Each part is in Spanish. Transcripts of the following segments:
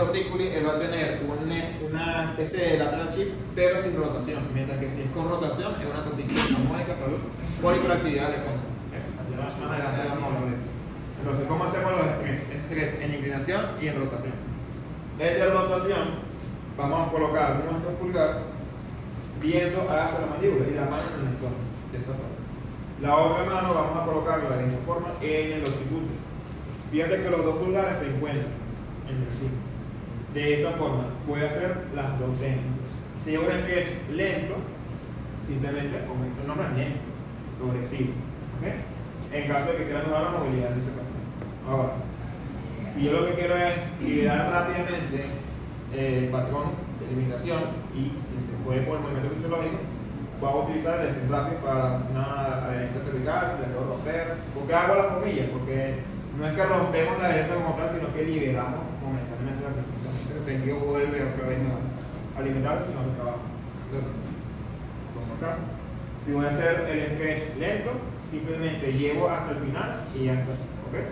tortículi, él va a tener una especie de lateral shift, pero sin rotación, mientras que si es con rotación, es una tortícula armónica, salud, por hiperactividad de cosas. Más adelante vamos a hablar de eso. Entonces, ¿cómo hacemos los stretch? En inclinación y en rotación. Desde la rotación, vamos a colocar nuestro pulgar viendo hacia la mandíbula y la mano en el entorno, de esta forma. La otra mano vamos a colocarla de esta forma en el occipucio. Fíjate que los dos pulgares se encuentran en el cima. De esta forma, puede hacer las dos técnicas. Si es un stretch lento, simplemente, como dice el nombre, lento, progresivo. ¿Okay? En caso de que quieran mejorar la movilidad de ese paciente. Ahora, y yo lo que quiero es liberar rápidamente el patrón de limitación y si se puede por el movimiento fisiológico, voy a utilizar el stretch rápido para una adherencia cervical, si la quiero romper. ¿Por qué hago las comillas? Porque no es que rompemos la adherencia como tal, sino que liberamos momentáneamente la restricción. El tejido vuelve otra vez a alimentarse, sino que trabaja. Entonces, como acá. Si voy a hacer el stretch lento, simplemente llevo hasta el final y ya está. ¿Okay?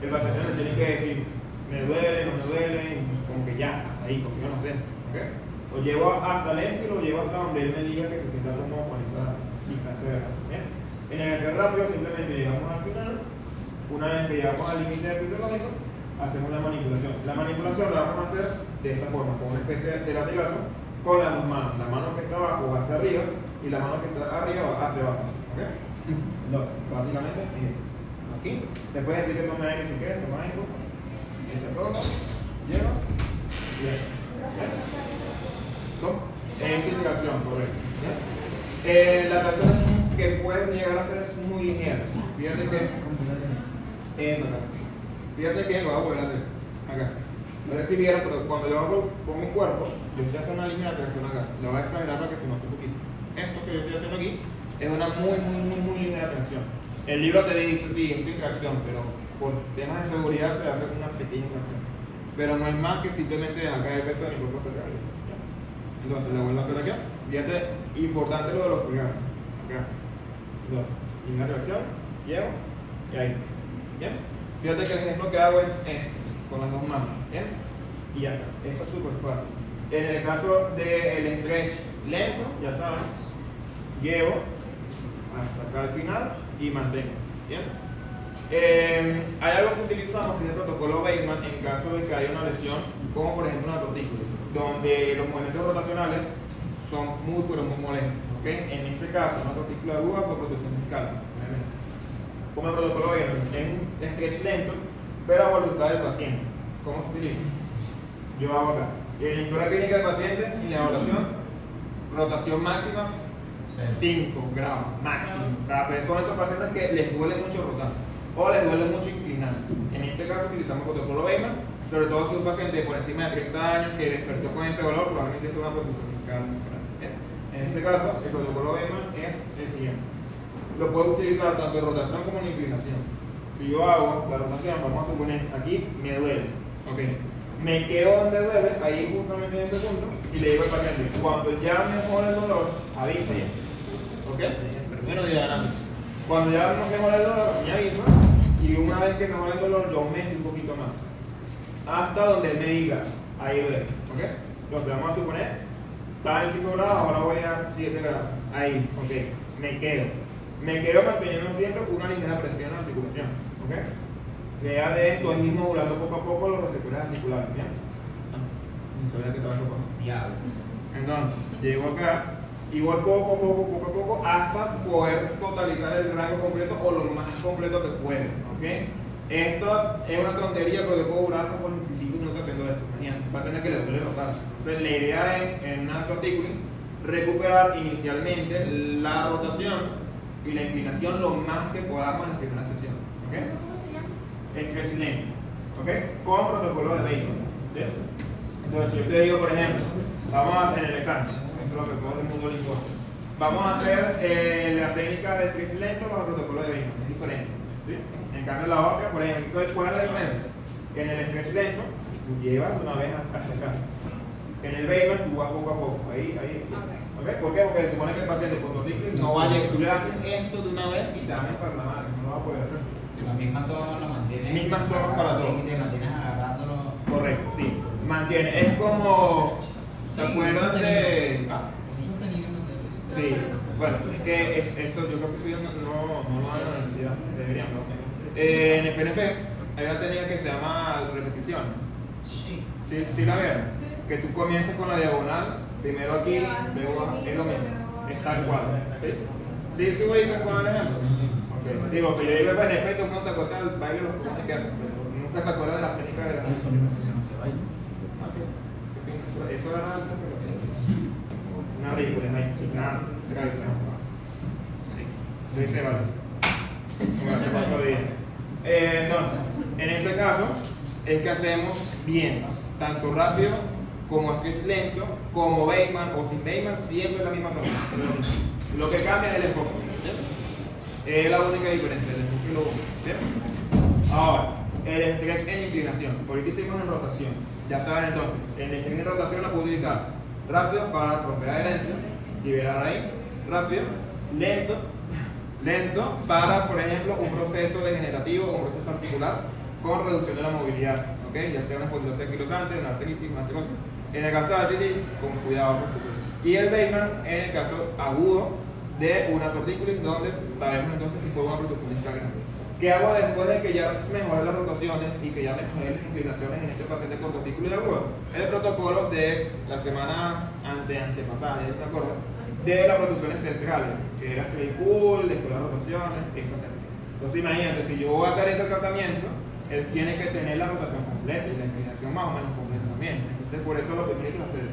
El paciente me tiene que decir, me duele, no me duele, como que ya, hasta ahí, porque yo no sé. ¿Okay? Lo llevo hasta lento y lo llevo hasta donde él me diga que se sienta cómodo con esa distancia. En el stretch rápido simplemente llegamos al final. Una vez que llegamos al límite fisiológico, hacemos la manipulación. La manipulación la vamos a hacer de esta forma, con una especie de latigazo, con las dos manos. La mano que está abajo va hacia arriba y la mano que está arriba va hacia abajo. ¿Okay? Entonces, básicamente, aquí, después de decir que tome aire si quieres, toma aire, echa todo, lleva y eso. Es indicación, correcto. La tracción que puedes llegar a hacer es muy ligera. Fíjate que lo voy a volver a hacer acá. No sé si vieron, pero cuando yo hago con mi cuerpo, yo estoy haciendo una línea de tracción acá. Lo voy a exagerar para que se note un poquito. Esto que yo estoy haciendo aquí es una muy ligera tracción. El libro te dice, sí, es sin tracción, pero por temas de seguridad se hace una pequeña tracción. Pero no es más que simplemente dejar caer el peso de mi cuerpo hacia acá. Entonces, le vuelvo a hacer acá. Fíjate, importante lo de los pulgares. Acá. Entonces, línea de tracción, llevo y ahí. ¿Bien? Fíjate que el ejemplo que hago es con las dos manos. ¿Bien? Y ya está. Esto es súper fácil. En el caso del stretch lento, ya saben, llevo hasta acá al final y mantengo. ¿Bien? Hay algo que utilizamos que es el protocolo Bateman en caso de que haya una lesión, como por ejemplo una tortícolis, donde los movimientos rotacionales son muy molestos. ¿Okay? En ese caso, una tortícula aguda con protección fiscal. Como el protocolo Bateman, es un stretch lento, pero a voluntad del paciente. ¿Cómo se utiliza? Yo hago acá. En la historia clínica del paciente y la evaluación, rotación máxima 5 grados máximo. O sea, son esos pacientes que les duele mucho rotar o les duele mucho inclinar. En este caso utilizamos el protocolo Bateman, sobre todo si un paciente por encima de 30 años que despertó con ese dolor, probablemente sea una protección fiscal. En este caso, el protocolo Bateman es el siguiente. Lo puedo utilizar tanto en rotación como en inclinación. Si yo hago la rotación, vamos a suponer aquí me duele. Okay. Me quedo donde duele, ahí justamente en ese punto, y le digo al paciente, cuando ya mejore el dolor, avisa ya. ¿Ok? Primero diagrama. Cuando ya mejora el dolor, me avisa, y una vez que mejore el dolor, yo aumento un poquito más. Hasta donde él me diga, ahí duele. ¿Ok? Entonces vamos a suponer, estaba en 5 grados, ahora voy a 7 grados. Ahí, ok. Me quedo manteniendo siempre una ligera presión en la articulación. ¿Ok? La idea de esto es ir modulando poco a poco los receptores articulares. ¿Bien? No sabía que estaba poco. Entonces, llego acá y voy poco a poco hasta poder totalizar el rango completo o lo más completo que pueda. ¿Ok? Esto es una tontería porque puedo durar hasta por 25 minutos haciendo eso. Va a tener que le duele rotar. Entonces, la idea es en una tortícolis recuperar inicialmente la rotación y la inclinación lo más que podamos en la primera sesión. ¿Ok? ¿Cómo se llama? Stretch lento. ¿Ok? Con protocolo de Bateman. ¿Sí? Entonces, si yo te digo, por ejemplo, vamos a hacer el examen. Eso es lo que todo el mundo le importa. Vamos a hacer la técnica de stretch lento con el protocolo de Bateman. Es diferente. ¿Sí? En cambio, la otra, por ejemplo, ¿cuál es la diferencia? En el stretch lento, tú llevas una vez hasta acá. En el Bateman, tú vas poco a poco. Ahí. ¿Okay? ¿Por qué? Porque se supone que el paciente con tortícolis no vaya, tú le haces esto de una vez y te van para la madre, no lo va a poder hacer. La misma tono lo mantienes. Mismas tonos para todo. Y te mantienes agarrándolo. Correcto, sí. mantiene. Es como, ¿se acuerdan de...? Sí, bueno, es que eso yo creo que eso no lo dan en la universidad, deberían, no sé. En FNP hay una técnica que se llama repetición. ¿Sí la vieron? Que tú comienzas con la diagonal, primero aquí, luego abajo, es lo mismo, es tal cual. ¿Sí ubicas con el ejemplo? Okay. Digo, que yo digo FNP y todo el mundo se acuerda del baile de los cojones que hacen, pero nunca se acuerda de las técnicas de la Eso mismo que se no se baila. Eso era alto, pero sí. Una ridícula, una tradición. Lo hice vale. Entonces, en este caso, es que hacemos bien, tanto rápido como sketch lento, como Bateman o sin Bateman, siempre es la misma norma. Lo que cambia es el enfoque. Es la única diferencia, el enfoque y lo único. Ahora, el stretch en inclinación. Ahorita hicimos en rotación. Ya saben entonces, el stretch en rotación lo puedo utilizar rápido para romper adherencia, liberar ahí, rápido, lento para, por ejemplo, un proceso degenerativo o un proceso articular con reducción de la movilidad, ¿okay? Ya sea una espondilosis anquilosante, una artritis, una artrosis. En el caso de artritis, con cuidado, por supuesto. Y el Bateman en el caso agudo de una tortícolis, donde sabemos entonces que fue una protrusión discal grande. ¿Qué hago después de que ya mejoré las rotaciones y que ya mejoré las inclinaciones en este paciente con tortícolis agudo? El protocolo de la semana antepasada, ya me acuerdo, de las protrusiones centrales, que era straight pull, después las rotaciones, etc. Entonces imagínate, si yo voy a hacer ese tratamiento, él tiene que tener la rotación completa y la inclinación más o menos completa también. Entonces por eso lo primero que hacer es,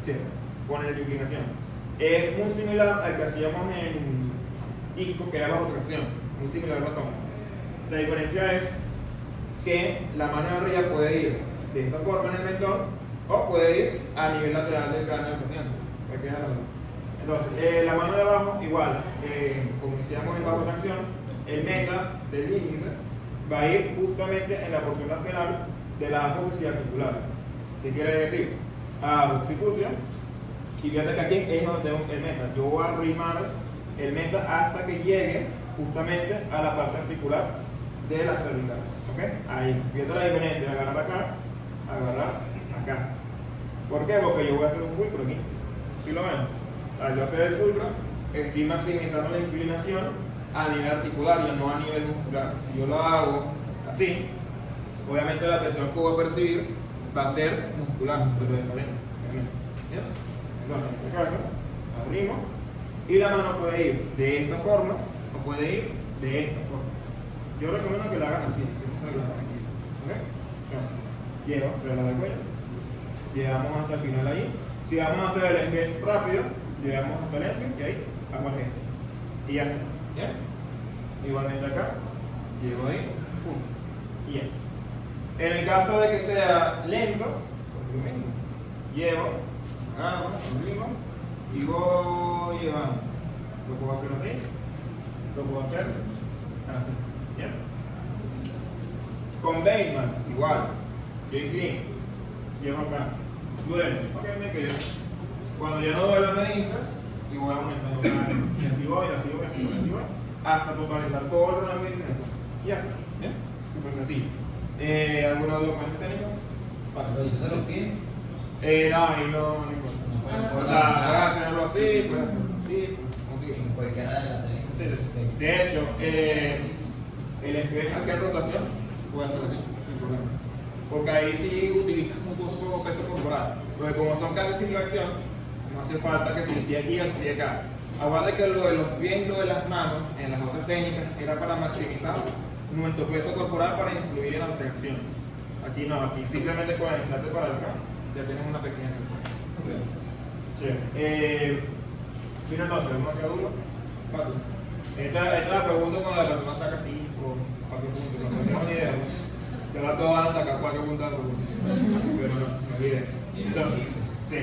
sí, con el de inclinación. Es muy similar al que hacíamos en ICO, que era bajo tracción, muy similar al ratón. La diferencia es que la mano de arriba puede ir de esta forma en el mentón o puede ir a nivel lateral del cráneo del paciente. Entonces, la mano de abajo, igual, como decíamos en bajo tracción, el meta del índice va a ir justamente en la porción lateral de la apófisis articular. ¿Qué quiere decir? A occipucio, y fíjate que aquí es donde tengo el meta. Yo voy a arrimar el meta hasta que llegue justamente a la parte articular de la cervical. ¿Ok? Ahí. Fíjate la diferencia de agarrar acá, agarrar acá. ¿Por qué? Porque yo voy a hacer un fulcro aquí. ¿Sí lo ven? Al yo hacer el fulcro, estoy maximizando la inclinación a nivel articular y no a nivel muscular. Si yo lo hago así, obviamente la tensión que voy a percibir va a ser muscular, pero diferente. Entonces, en este caso, abrimos y la mano puede ir de esta forma o puede ir de esta forma. Yo recomiendo que la hagan así, ¿okay? Llevo, reloj del cuello, llegamos hasta el final ahí. Si vamos a hacer el sketch rápido, llegamos hasta el end y ahí hago el gesto. Y ya está. ¿Ya? Igualmente acá, llego ahí, pum, y ya. En el caso de que sea lento, pues lo mismo. Llevo, agarro, obligo y voy llevando. Lo puedo hacer así, lo puedo hacer así. ¿Ya? Con Bateman, igual. Yo inclino, llevo acá, duele, ok, me quedo. Cuando ya no duele me dices, y voy aumentando cada vez. Y así voy, así voy, así voy, así voy, hasta totalizar todo el rango de ya, ¿bien? Súper sencillo. ¿Alguna duda con este técnico? ¿Lo dice de los pies? No, ahí no importa. O sea, puedes hacerlo así, puedes hacerlo así, como puede quedar de la tele. sí. De hecho, el stretch aquí en rotación puede hacer así, sin problema. Porque ahí sí utilizas un poco peso corporal. Porque como son cambios sin tracción, no hace falta que si el pie aquí o el pie acá. Aguarda que lo de los pies y lo de las manos en las otras técnicas era para maximizar nuestro peso corporal para influir en la tracción. Aquí no, aquí simplemente con echarte para acá ya tienes una pequeña tracción. Chévere. Mira entonces, ¿no queda duro? Fácil. Esta la pregunto cuando la persona saca 5 o 4 puntos, no tengo ni idea. Que ahora todos van a sacar 4 puntos de la pregunta. Pero no olviden. Entonces, sí.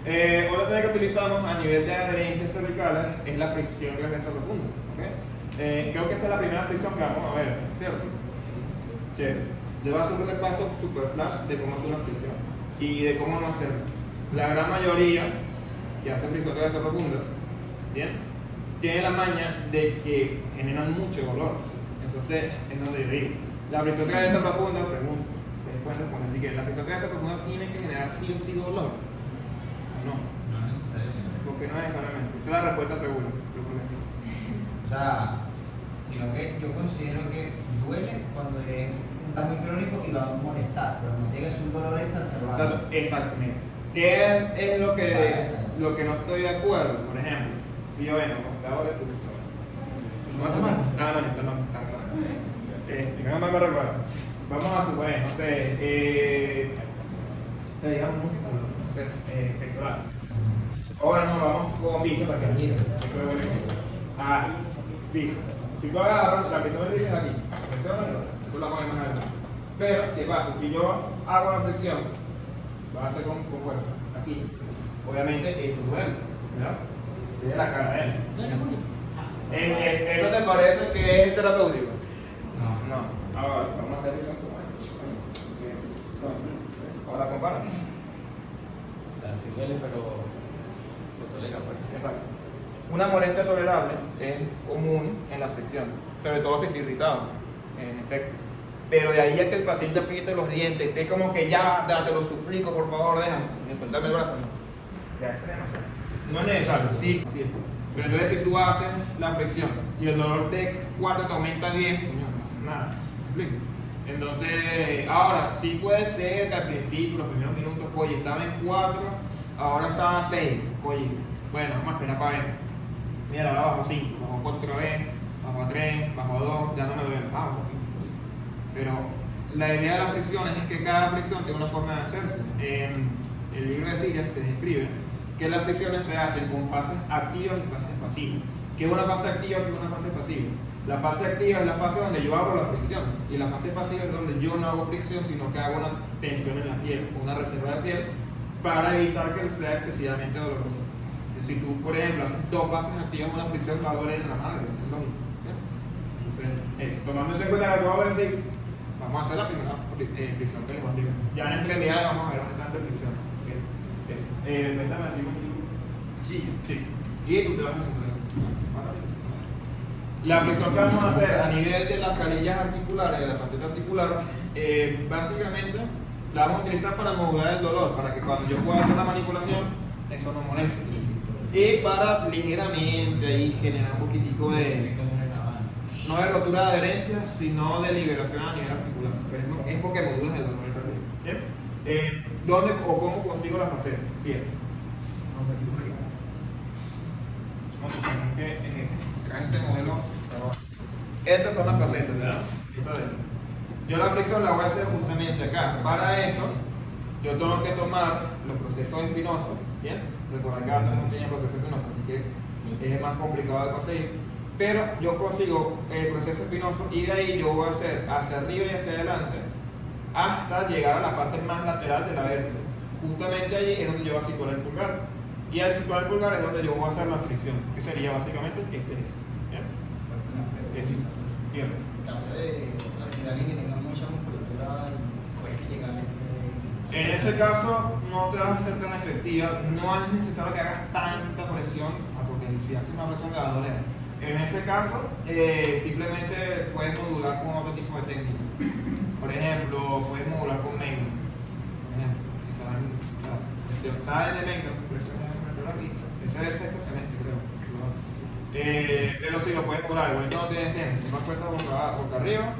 Otra técnica que utilizamos a nivel de adherencias cervicales es la fricción reversa profunda. ¿Okay? Creo que esta es la primera fricción que vamos a ver, ¿cierto? Chévere. Les voy a hacer un repaso super flash de cómo hacer una fricción y de cómo no hacerla. La gran mayoría que hace fricción reversa profunda, ¿bien? Tiene la maña de que generan mucho dolor. Entonces, es donde yo digo. La fricción reversa profunda, pregunto, pueden responder. Así que la fricción cardíaca profunda tiene que generar sí o sí dolor. ¿O no? No necesariamente. Porque no necesariamente. Esa es la respuesta segura. O sea, sino que yo considero que duele cuando es un caso muy crónico y va a molestar, pero no tienes un dolor exacerbado. Exactamente. ¿Qué es lo que no estoy de acuerdo? Por ejemplo, si yo vengo con ahora de fútbol. No me recuerdo. Vamos a suponer, no sé, digamos músculo, no sé, pectoral. Ahora no, vamos con bíceps para que bíceps. Bíceps. Si tú agarras, la presión de bíceps aquí, eso la ponemos más adelante. Pero, ¿qué pasa? Si yo hago la flexión, lo voy a hacer con fuerza, aquí. Obviamente eso duele, ¿verdad? Tiene la cara de él. ¿Eso te parece que es terapéutico? No. Ahora, vamos a hacer eso. Ahora compara. O sea, sí duele, pero se tolera fuerte. Exacto. Una molestia tolerable es común en la flexión, sobre todo si está irritado, en efecto. Pero de ahí a que el paciente apriete los dientes, esté como que ya, te lo suplico, por favor, déjame, suéltame el brazo, no. Ya, eso es demasiado. No es necesario, sí. Pero entonces si tú haces la flexión y el dolor de 4 te aumenta a 10, coño, no haces nada. ¿Me explico? Entonces, ahora, sí puede ser que al principio, los primeros minutos, oye, estaba en 4, ahora está a 6, oye, bueno, vamos a esperar para ver. Mira, ahora bajo a 5, bajo a 4 otra vez, bajo a 3, bajo a 2, ya no me duele, bajo a 5. Pero la idea de las flexiones es que cada flexión tiene una forma de hacerse. El libro de Sillas te describe que las flexiones se hacen con fases activas y fases pasivas. ¿Qué es una fase activa y qué es una fase pasiva? La fase activa es la fase donde yo hago la flexión y la fase pasiva es donde yo no hago flexión, sino que hago una tensión en la piel, una reserva de piel, para evitar que sea excesivamente doloroso. Si tú, por ejemplo, haces 2 fases activas de una flexión, va a doler en la madre, es lógico. Entonces, tomando eso en cuenta que acabo de decir, vamos a hacer la primera flexión que les voy a explicar. Ya en extremidades vamos a ver bastante flexión. Déjame decir un poquito. Sí. Y tú te vas a hacer. La flexión que vamos a hacer a nivel de las carillas articulares, de la faceta articular, básicamente la vamos a utilizar para modular el dolor, para que cuando yo pueda hacer la manipulación, eso no moleste. Y para ligeramente ahí generar un poquitico de, no de rotura de adherencia, sino de liberación a nivel articular. Es porque modulas el dolor. ¿Bien? ¿Dónde o cómo consigo la faceta? Bien. Este modelo. Estas son las facetas, ¿verdad? Yo la flexión la voy a hacer justamente acá. Para eso, yo tengo que tomar los procesos espinosos. ¿Bien? Recordar que antes no tenía procesos espinosos, así que es más complicado de conseguir. Pero yo consigo el proceso espinoso y de ahí yo voy a hacer hacia arriba y hacia adelante hasta llegar a la parte más lateral de la vértebra. Justamente allí es donde yo voy a situar el pulgar. Y al situar el pulgar es donde yo voy a hacer la fricción, que sería básicamente este ejercicio. Bien. En caso de alguien que tenga mucha musculatura, puede llegar en ese caso no te vas a ser tan efectiva, no es necesario que hagas tanta presión, porque si haces una presión te va a doler. En ese caso, simplemente puedes modular con otro tipo de técnica. Por ejemplo, puedes modular con Magnum. ¿Saben de Magnum? Ese es el sexto semestre, creo. Pero si lo puedes modular, igual no tienes centro, tomas cuenta boca arriba,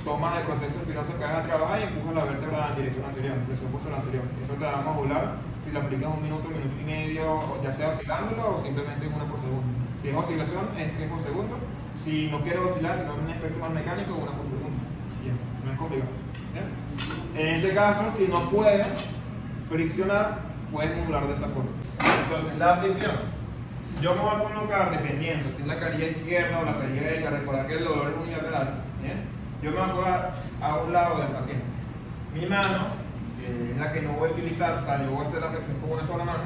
tomas el proceso espinoso que vas a trabajar y empujas la vértebra en dirección anterior, presión puesta anterior. Eso te va a modular si lo aplicas un minuto y medio, ya sea oscilándolo o simplemente en 1 por segundo. Si es oscilación, es 3 por segundo. Si no quieres oscilar, sino un efecto más mecánico, 1 por segundo. Bien, no es complicado. ¿Bien? En ese caso, si no puedes friccionar, puedes modular de esa forma. Entonces, la fricción, yo me voy a colocar dependiendo si es la carilla izquierda o la carilla derecha. Recordar que el dolor es unilateral. ¿Bien? Yo me voy a colocar a un lado del paciente. Mi mano, es la que no voy a utilizar, o sea, yo voy a hacer la flexión con una sola mano.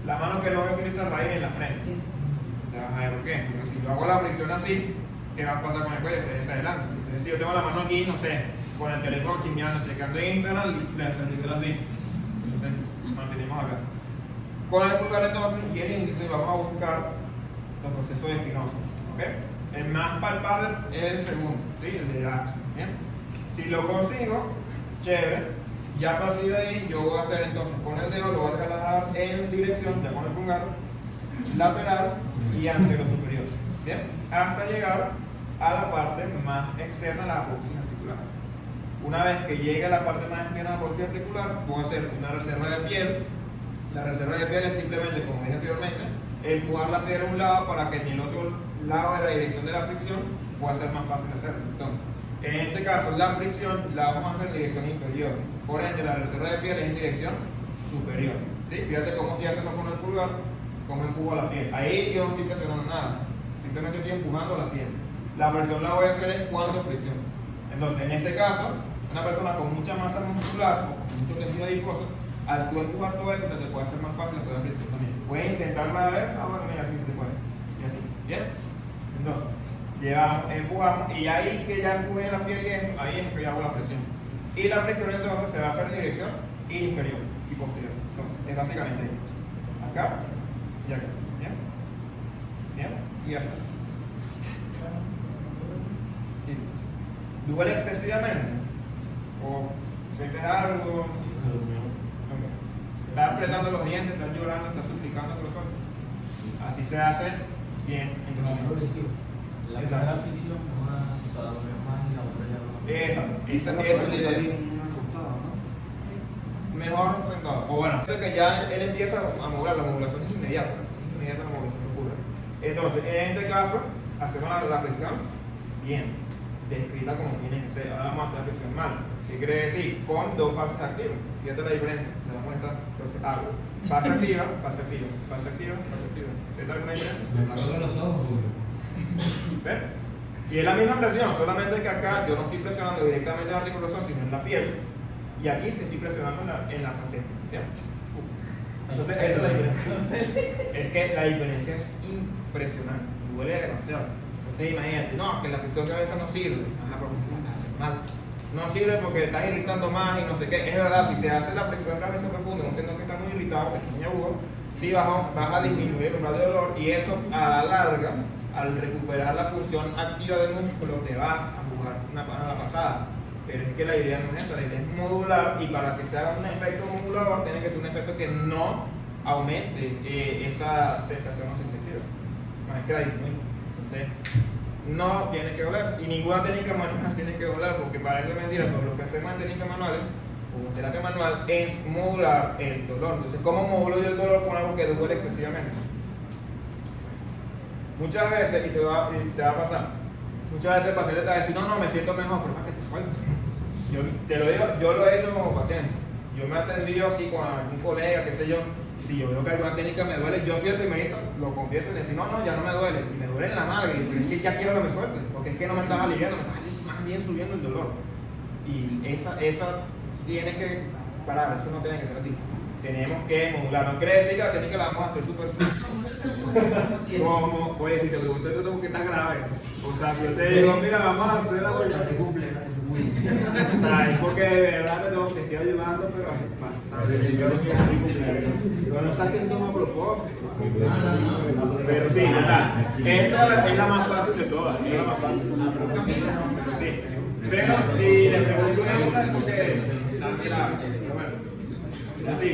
La mano que no voy a utilizar va a ir en la frente. ¿Te vas a ver por qué? Porque si yo hago la flexión así, ¿qué va a pasar con el cuello? Se adelante. Entonces, si yo tengo la mano aquí, no sé, con el teléfono chismeando, checando Instagram, le hacemos así. Entonces, mantenemos acá. Con el pulgar entonces y el índice vamos a buscar los procesos espinosos. ¿Okay? El más palpable es el segundo, ¿sí? El de H. ¿Bien? Si lo consigo, chévere. Ya a partir de ahí, yo voy a hacer entonces con el dedo, lo voy a relajar en dirección, ya con el pulgar, lateral y antero superior. Bien, hasta llegar a la parte más externa de la apófisis articular. Una vez que llegue a la parte más externa de la apófisis articular, voy a hacer una reserva de piel. La reserva de piel es simplemente, como dije anteriormente, empujar la piel a un lado para que en el otro lado de la dirección de la fricción pueda ser más fácil hacerlo. Entonces, en este caso, la fricción la vamos a hacer en dirección inferior. Por ende, la reserva de piel es en dirección superior. ¿Sí? Fíjate cómo estoy haciendo con el pulgar, cómo empujo la piel. Ahí yo no estoy presionando nada, simplemente estoy empujando la piel. La presión la voy a hacer es cuando fricción. Entonces, en ese caso, una persona con mucha masa muscular o con mucho tejido adiposo, al tú empujar todo eso, te puede hacer más fácil hacer la fricción también. Puedes intentarla a ver, bueno, mira, así se puede. Y así, ¿bien? Entonces, llevamos, empujamos, y ahí que ya empujé la piel y eso, ahí es que yo hago la presión. Y la presión entonces se va a hacer en dirección inferior y posterior. Entonces, es básicamente acá y acá. ¿Bien? ¿Bien? Y acá. ¿Duele excesivamente? ¿O sientes algo? Estás apretando los dientes, estás llorando, estás suplicando que lo sueltes. Así se hace bien. La primera fricción, una, o sea, más y la otra ya no. Eso sí, mejor sentado. O bueno, que ya él empieza a mover, la modulación es inmediata. Es inmediata la modulación que ocurre. Entonces, en este caso, hacemos la flexión bien, descrita como tiene que ser. Ahora vamos a hacer la flexión mal. ¿Qué quiere decir? Con dos fases activas. Fíjate la diferencia. Te voy a mostrar. Entonces, hago fase activa, fase activa, fase activa, fase activa. ¿Ves alguna diferencia? Me acuerdo de los ojos, Julio. ¿Ves? Y es la misma presión, solamente que acá yo no estoy presionando directamente la articulación, sino en la piel. Y aquí sí estoy presionando en la faceta. ¿Bien? Entonces, esa es la diferencia. Es que la diferencia es impresionante. Duele demasiado. Entonces, imagínate, no, que la fricción de cabeza no sirve. Ajá, pero mal. No sirve porque estás irritando más y no sé qué. Es verdad, si se hace la flexión de cabeza profunda, no entiendo que está muy irritado, que es muy agudo, sí vas a disminuir el umbral de dolor y eso a la larga, al recuperar la función activa del músculo, te va a jugar una la pasada. Pero es que la idea no es esa, la idea es modular y para que se haga un efecto modulador tiene que ser un efecto que no aumente esa sensación o sensibilidad. No es que la disminuya. Entonces, no tiene que doler y ninguna técnica manual tiene que doler porque parece mentira, pero lo que hacemos en técnicas manuales o terapia manual es modular el dolor. Entonces, ¿cómo modulo yo el dolor con algo que duele excesivamente? Muchas veces, y te va a pasar, muchas veces el paciente te va a decir, no, me siento mejor, pero para que te suelte. Yo te lo digo, yo lo he hecho como paciente. Yo me he atendido así con algún colega, qué sé yo, y si yo veo que alguna técnica me duele, yo soy el primerito, lo confieso y le digo, no, ya no me duele, y me duele en la madre, pero es que ya quiero que me suelte, porque es que no me estás aliviando, me estás más bien subiendo el dolor. Y esa tiene que parar, eso no tiene que ser así. Tenemos que modular, no quiere decir que la técnica la vamos a hacer súper como, oye, si te pregunto tú que está grave, o sea, si yo te digo, mira, vamos a hacer la vuelta, te cumple, o sea, es porque de verdad te estoy ayudando, pero bastante. Yo no quiero mi cumpleaños. Pero no saquen todo a propósito. Pero sí, ¿verdad? Esta es la más fácil de todas. Esta es la más fácil. Sí. Pero si les pregunto una cosa es porque dame así,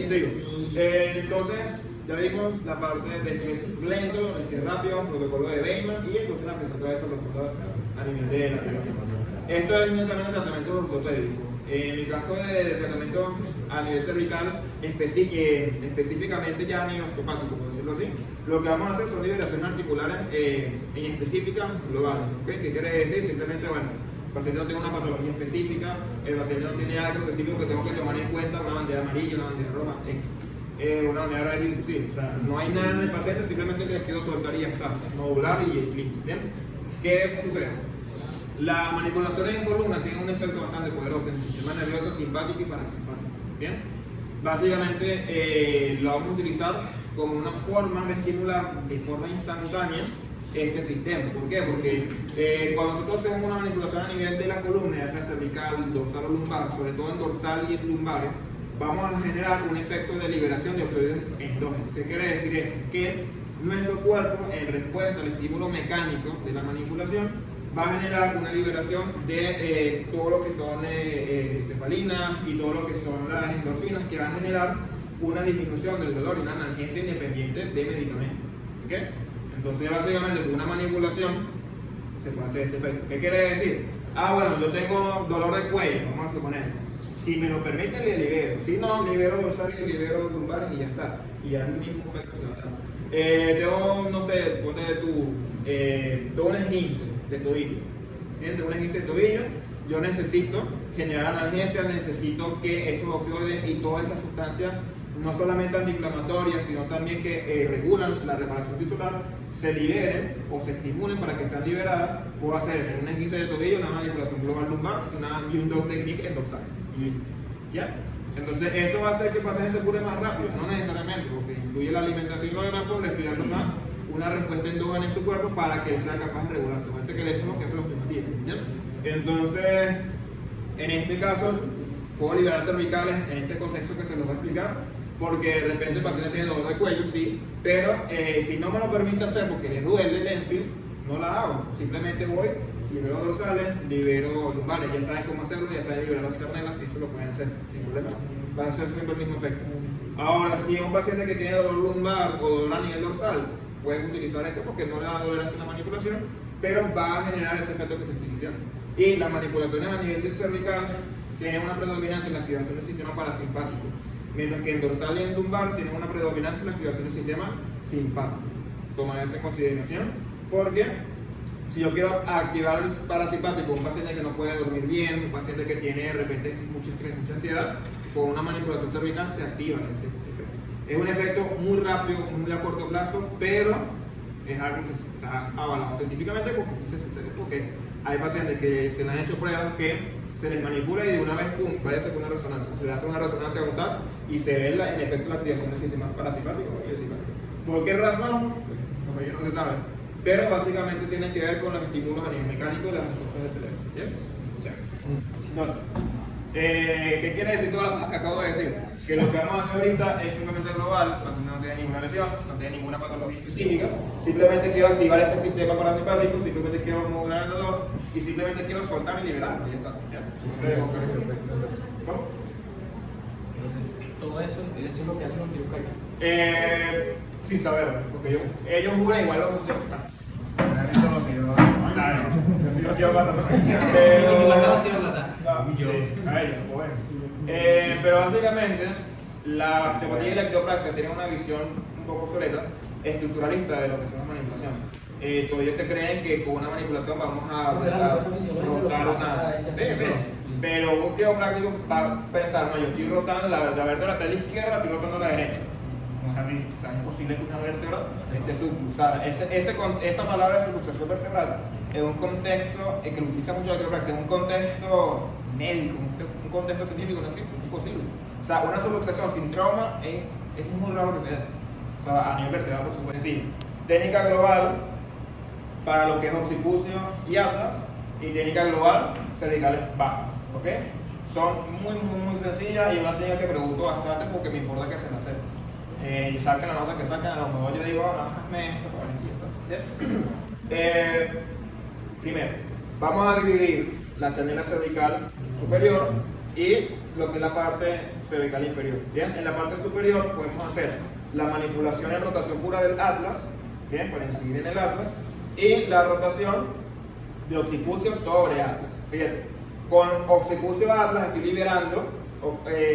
sigo. Entonces, ya vimos la parte de estrés lento, estrés rápido, protocolo de Bateman y entonces la presentación de esos resultados a nivel de la relación. Esto es netamente tratamiento ortopédico. En mi caso de tratamiento a nivel cervical, específicamente ya a nivel osteopático, por decirlo así, lo que vamos a hacer son liberaciones articulares en específicas globales. ¿Okay? ¿Qué quiere decir? Simplemente, bueno, el paciente no tiene una patología específica, el paciente no tiene algo específico que tengo que tomar en cuenta, una bandera amarilla, una bandera roja, una bandera verde inclusive. O sea, no hay nada en el paciente, simplemente que les quiero soltar y ya está, modular y listo. ¿Bien? ¿Qué sucede? Las manipulaciones en columna tienen un efecto bastante poderoso en el sistema nervioso simpático y parasimpático. ¿Bien? Básicamente lo vamos a utilizar como una forma de estimular de forma instantánea este sistema. ¿Por qué? Porque cuando nosotros hacemos una manipulación a nivel de la columna, ya sea cervical, dorsal o lumbar, sobre todo en dorsal y en lumbares, vamos a generar un efecto de liberación de opioides endógenos. ¿Qué quiere decir? Es que nuestro cuerpo, en respuesta al estímulo mecánico de la manipulación, va a generar una liberación de todo lo que son cefalinas y todo lo que son las endorfinas, que va a generar una disminución del dolor y una analgesia independiente de medicamentos. ¿Okay? Entonces, básicamente, con una manipulación se puede hacer este efecto. ¿Qué quiere decir? Bueno, yo tengo dolor de cuello, vamos a suponer. Si me lo permite, le libero. Si no, libero dorsales y libero lumbares y ya está. Y ya el mismo efecto se va a dar. Tengo, no sé, ponte tengo un esguince de tobillo. ¿Bien? Tengo un esguince de tobillo. Yo necesito generar analgesia, necesito que esos opioides y todas esas sustancias, no solamente antiinflamatorias, sino también que regulan la reparación tisular, se liberen o se estimulen para que sean liberadas. Puedo hacer en un esguince de tobillo una manipulación global lumbar y un doble technique en dorsal. ¿Ya? Entonces eso va a hacer que el paciente se cure más rápido, no necesariamente, porque incluye la alimentación y lo demás, por estudiarlo más, una respuesta endógena en su cuerpo para que él sea capaz de regularse. Parece que eso es lo que hace la osteopatía. Entonces, en este caso, puedo liberar cervicales en este contexto que se los voy a explicar, porque de repente el paciente tiene dolor de cuello, sí, pero si no me lo permite hacer porque le duele el Enfield, no la hago. Simplemente voy, libero dorsales, libero lumbares. Ya saben cómo hacerlo, ya saben liberar las cernelas, eso lo pueden hacer sin problema. Va a ser siempre el mismo efecto. Ahora, si es un paciente que tiene dolor lumbar o dolor a nivel dorsal, pueden utilizar esto porque no le va a doler hacer la manipulación, pero va a generar ese efecto que te estoy diciendo. Y las manipulaciones a nivel del cervical tienen una predominancia en la activación del sistema parasimpático, mientras que en dorsal y en lumbar tienen una predominancia en la activación del sistema simpático. Tomar eso en consideración, porque si yo quiero activar el parasimpático, un paciente que no puede dormir bien, un paciente que tiene de repente mucho estrés, mucha ansiedad, con una manipulación cervical se activa ese efecto. Es un efecto muy rápido, muy a corto plazo, pero es algo que está avalado científicamente porque sí se sucede, porque hay pacientes que se le han hecho pruebas que se les manipula y de una vez, pum, parece que una resonancia. Se le hace una resonancia frontal y se ve el efecto de la activación del sistema parasimpático y el simpático. ¿Por qué razón? Porque ellos no se saben. Pero básicamente tiene que ver con los estímulos a nivel mecánico de las estructuras del cerebro. ¿Bien? Entonces, ¿qué quiere decir todo lo que acabo de decir? Que lo que vamos a hacer ahorita es simplemente global, el paciente no tiene ninguna lesión, no tiene ninguna patología específica, simplemente quiero activar este sistema parasimpático, simplemente quiero modular el dolor y simplemente quiero soltar y liberarlo, y ya está. ¿Ya? ¿Cómo? Todo eso es lo que hacen los quiroprácticos. Sin saberlo, porque ellos juran igual los funcionan. Eso es lo que yo. Claro, yo soy los quiroprácticos. Pero básicamente la osteopatía y la quiropraxia tienen una visión un poco obsoleta, estructuralista de lo que son las manipulaciones. Todavía se creen que con una manipulación vamos a rotar una. Sí. Pero un quiropráctico va a pensar, no, yo estoy rotando la vértebra está a la izquierda, estoy rotando a la derecha. No es así, o sea, es imposible que una vértebra esté subluxada. Esa palabra de subluxación vertebral en un contexto que lo utiliza mucho la quiropraxia, en un contexto médico, un contexto científico, no es imposible. O sea, una subluxación sin trauma es muy raro que se dé. O sea, a nivel vertebral, por supuesto. Sí. Técnica global para lo que es occipucio y atlas, y técnica global cervicales bajas. ¿Ok? Son muy sencillas y una técnica que pregunto bastante porque me importa que se la sepan. Y saquen la nota que saquen, a lo mejor yo digo, hazme esto, y esto. Primero, vamos a dividir la chanela cervical superior y lo que es la parte cervical inferior. Bien, en la parte superior podemos hacer la manipulación en rotación pura del atlas, bien, para incidir en el atlas, y la rotación de occipucio sobre atlas. Fíjate, con occipucio atlas estoy liberando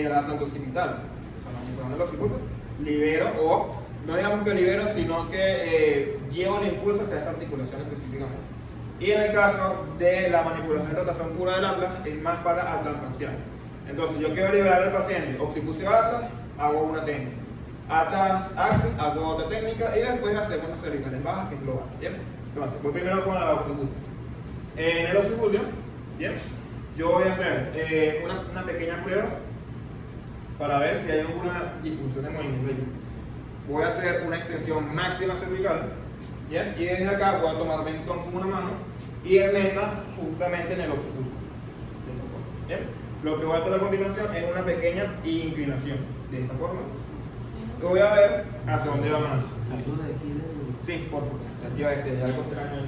la atlanta occipital, o sea, manipulando el occipucio, libero, o no digamos que libero, sino que llevo el impulso hacia esa articulación específicamente. Y en el caso de la manipulación de rotación pura del atlas, es más para atlantaxial. Entonces, yo quiero liberar al paciente occipucio atlas, hago una técnica. Atlas axis, hago otra técnica y después hacemos las cervicales bajas, que es global. ¿Bien? Entonces, voy primero con la occipucio. En el occipucio, ¿bien? Yo voy a hacer una pequeña prueba para ver si hay alguna disfunción de movimiento. Voy a hacer una extensión máxima cervical, ¿bien? Y desde acá voy a tomar mentón con una mano y el meta justamente en el occipucio. ¿Bien? Lo que voy a hacer a continuación es una pequeña inclinación, de esta forma. Yo voy a ver hacia dónde va más. Sí, por favor. Ya te iba a decir, ya algo extraño.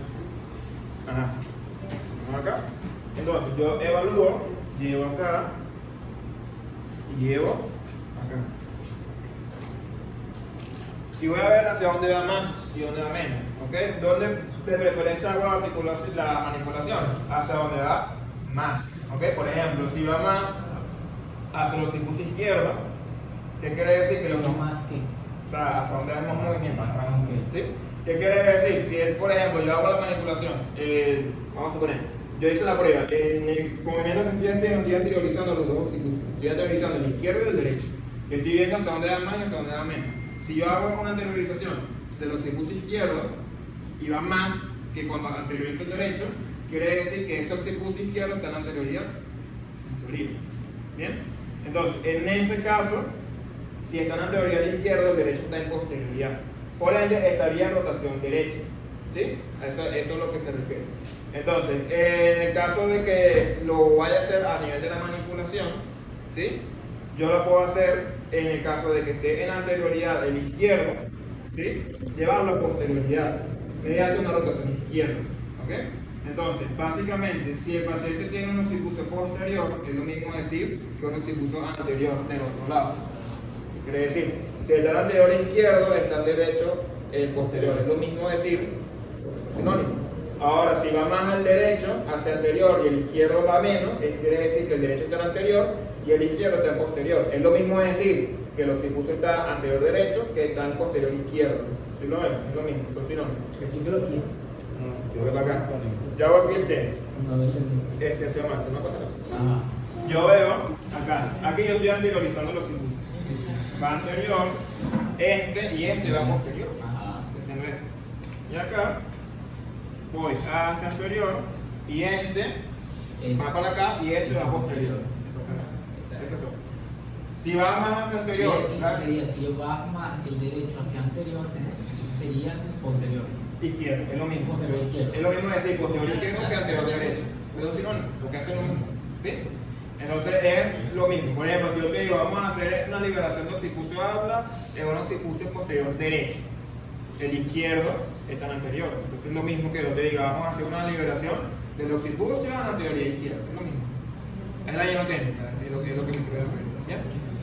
Ajá. ¿no? Acá. Entonces, yo evalúo, llevo acá y llevo acá. Y voy a ver hacia dónde va más y dónde va menos. ¿Ok? ¿Dónde de preferencia hago la manipulación? Hacia dónde va más. ¿Ok? Por ejemplo, si va más hacia el occipucio izquierdo, ¿qué quiere decir? Que No más que. o sea, hacia donde vemos movimiento. Ok. ¿Sí? ¿Qué quiere decir? Si él, por ejemplo, yo hago la manipulación, vamos a suponer, yo hice la prueba, en el movimiento que estoy haciendo, estoy anteriorizando los dos occipucios, estoy anteriorizando el izquierdo y el derecho. Yo estoy viendo hacia dónde va más y hacia dónde va menos. Si yo hago una anteriorización del occipucio izquierdo y va más que cuando anteriorizo el derecho, quiere decir que ese occipucio izquierdo está en la anterioridad centroidal. ¿Bien? Entonces, en ese caso, si está en anterioridad izquierda, el derecho está en posterioridad. Por ende, estaría en rotación derecha. ¿Sí? Eso es lo que se refiere. Entonces, en el caso de que lo vaya a hacer a nivel de la manipulación, ¿sí? Yo lo puedo hacer en el caso de que esté en anterioridad el izquierdo, ¿sí? Llevarlo a posterioridad mediante una rotación izquierda. ¿Ok? Entonces, básicamente, si el paciente tiene un occipucio posterior, es lo mismo decir que un occipucio anterior del otro lado. Quiere decir, si está el anterior izquierdo, está el derecho el posterior. Es lo mismo decir, porque son sinónimos. Ahora, si va más al derecho, hacia anterior, y el izquierdo va menos, quiere decir que el derecho está en anterior y el izquierdo está en posterior. Es lo mismo decir que el occipucio está anterior derecho que está en posterior izquierdo. ¿Sí lo ven? Es lo mismo, son sinónimos. ¿Quién te lo quiere? Yo voy para acá. Ya voy aquí el test. No lo entendí. Se llama, no pasa nada. Ajá. Yo veo acá, aquí yo estoy anteriorizando el occipucio. Va anterior, y este va posterior. Ajá. Y acá voy hacia anterior y va para acá y este va posterior. Eso es todo. Si va más hacia anterior, Ese sería, si va más el derecho hacia anterior, ese sería posterior. izquierdo, es lo mismo. Posterior izquierdo. Es lo mismo decir posterior izquierdo que anterior derecho. Es lo sinónimo, porque hace lo mismo. ¿Sí? Entonces es lo mismo. Por ejemplo, si yo te digo, vamos a hacer una liberación de occipucio habla en un occipucio posterior derecho. El izquierdo está en anterior. Entonces es lo mismo que yo te diga, vamos a hacer una liberación del occipucio a la anterioridad izquierda. Es lo mismo. Es la llenotécnica, es lo que me quiero ver. ¿Bien?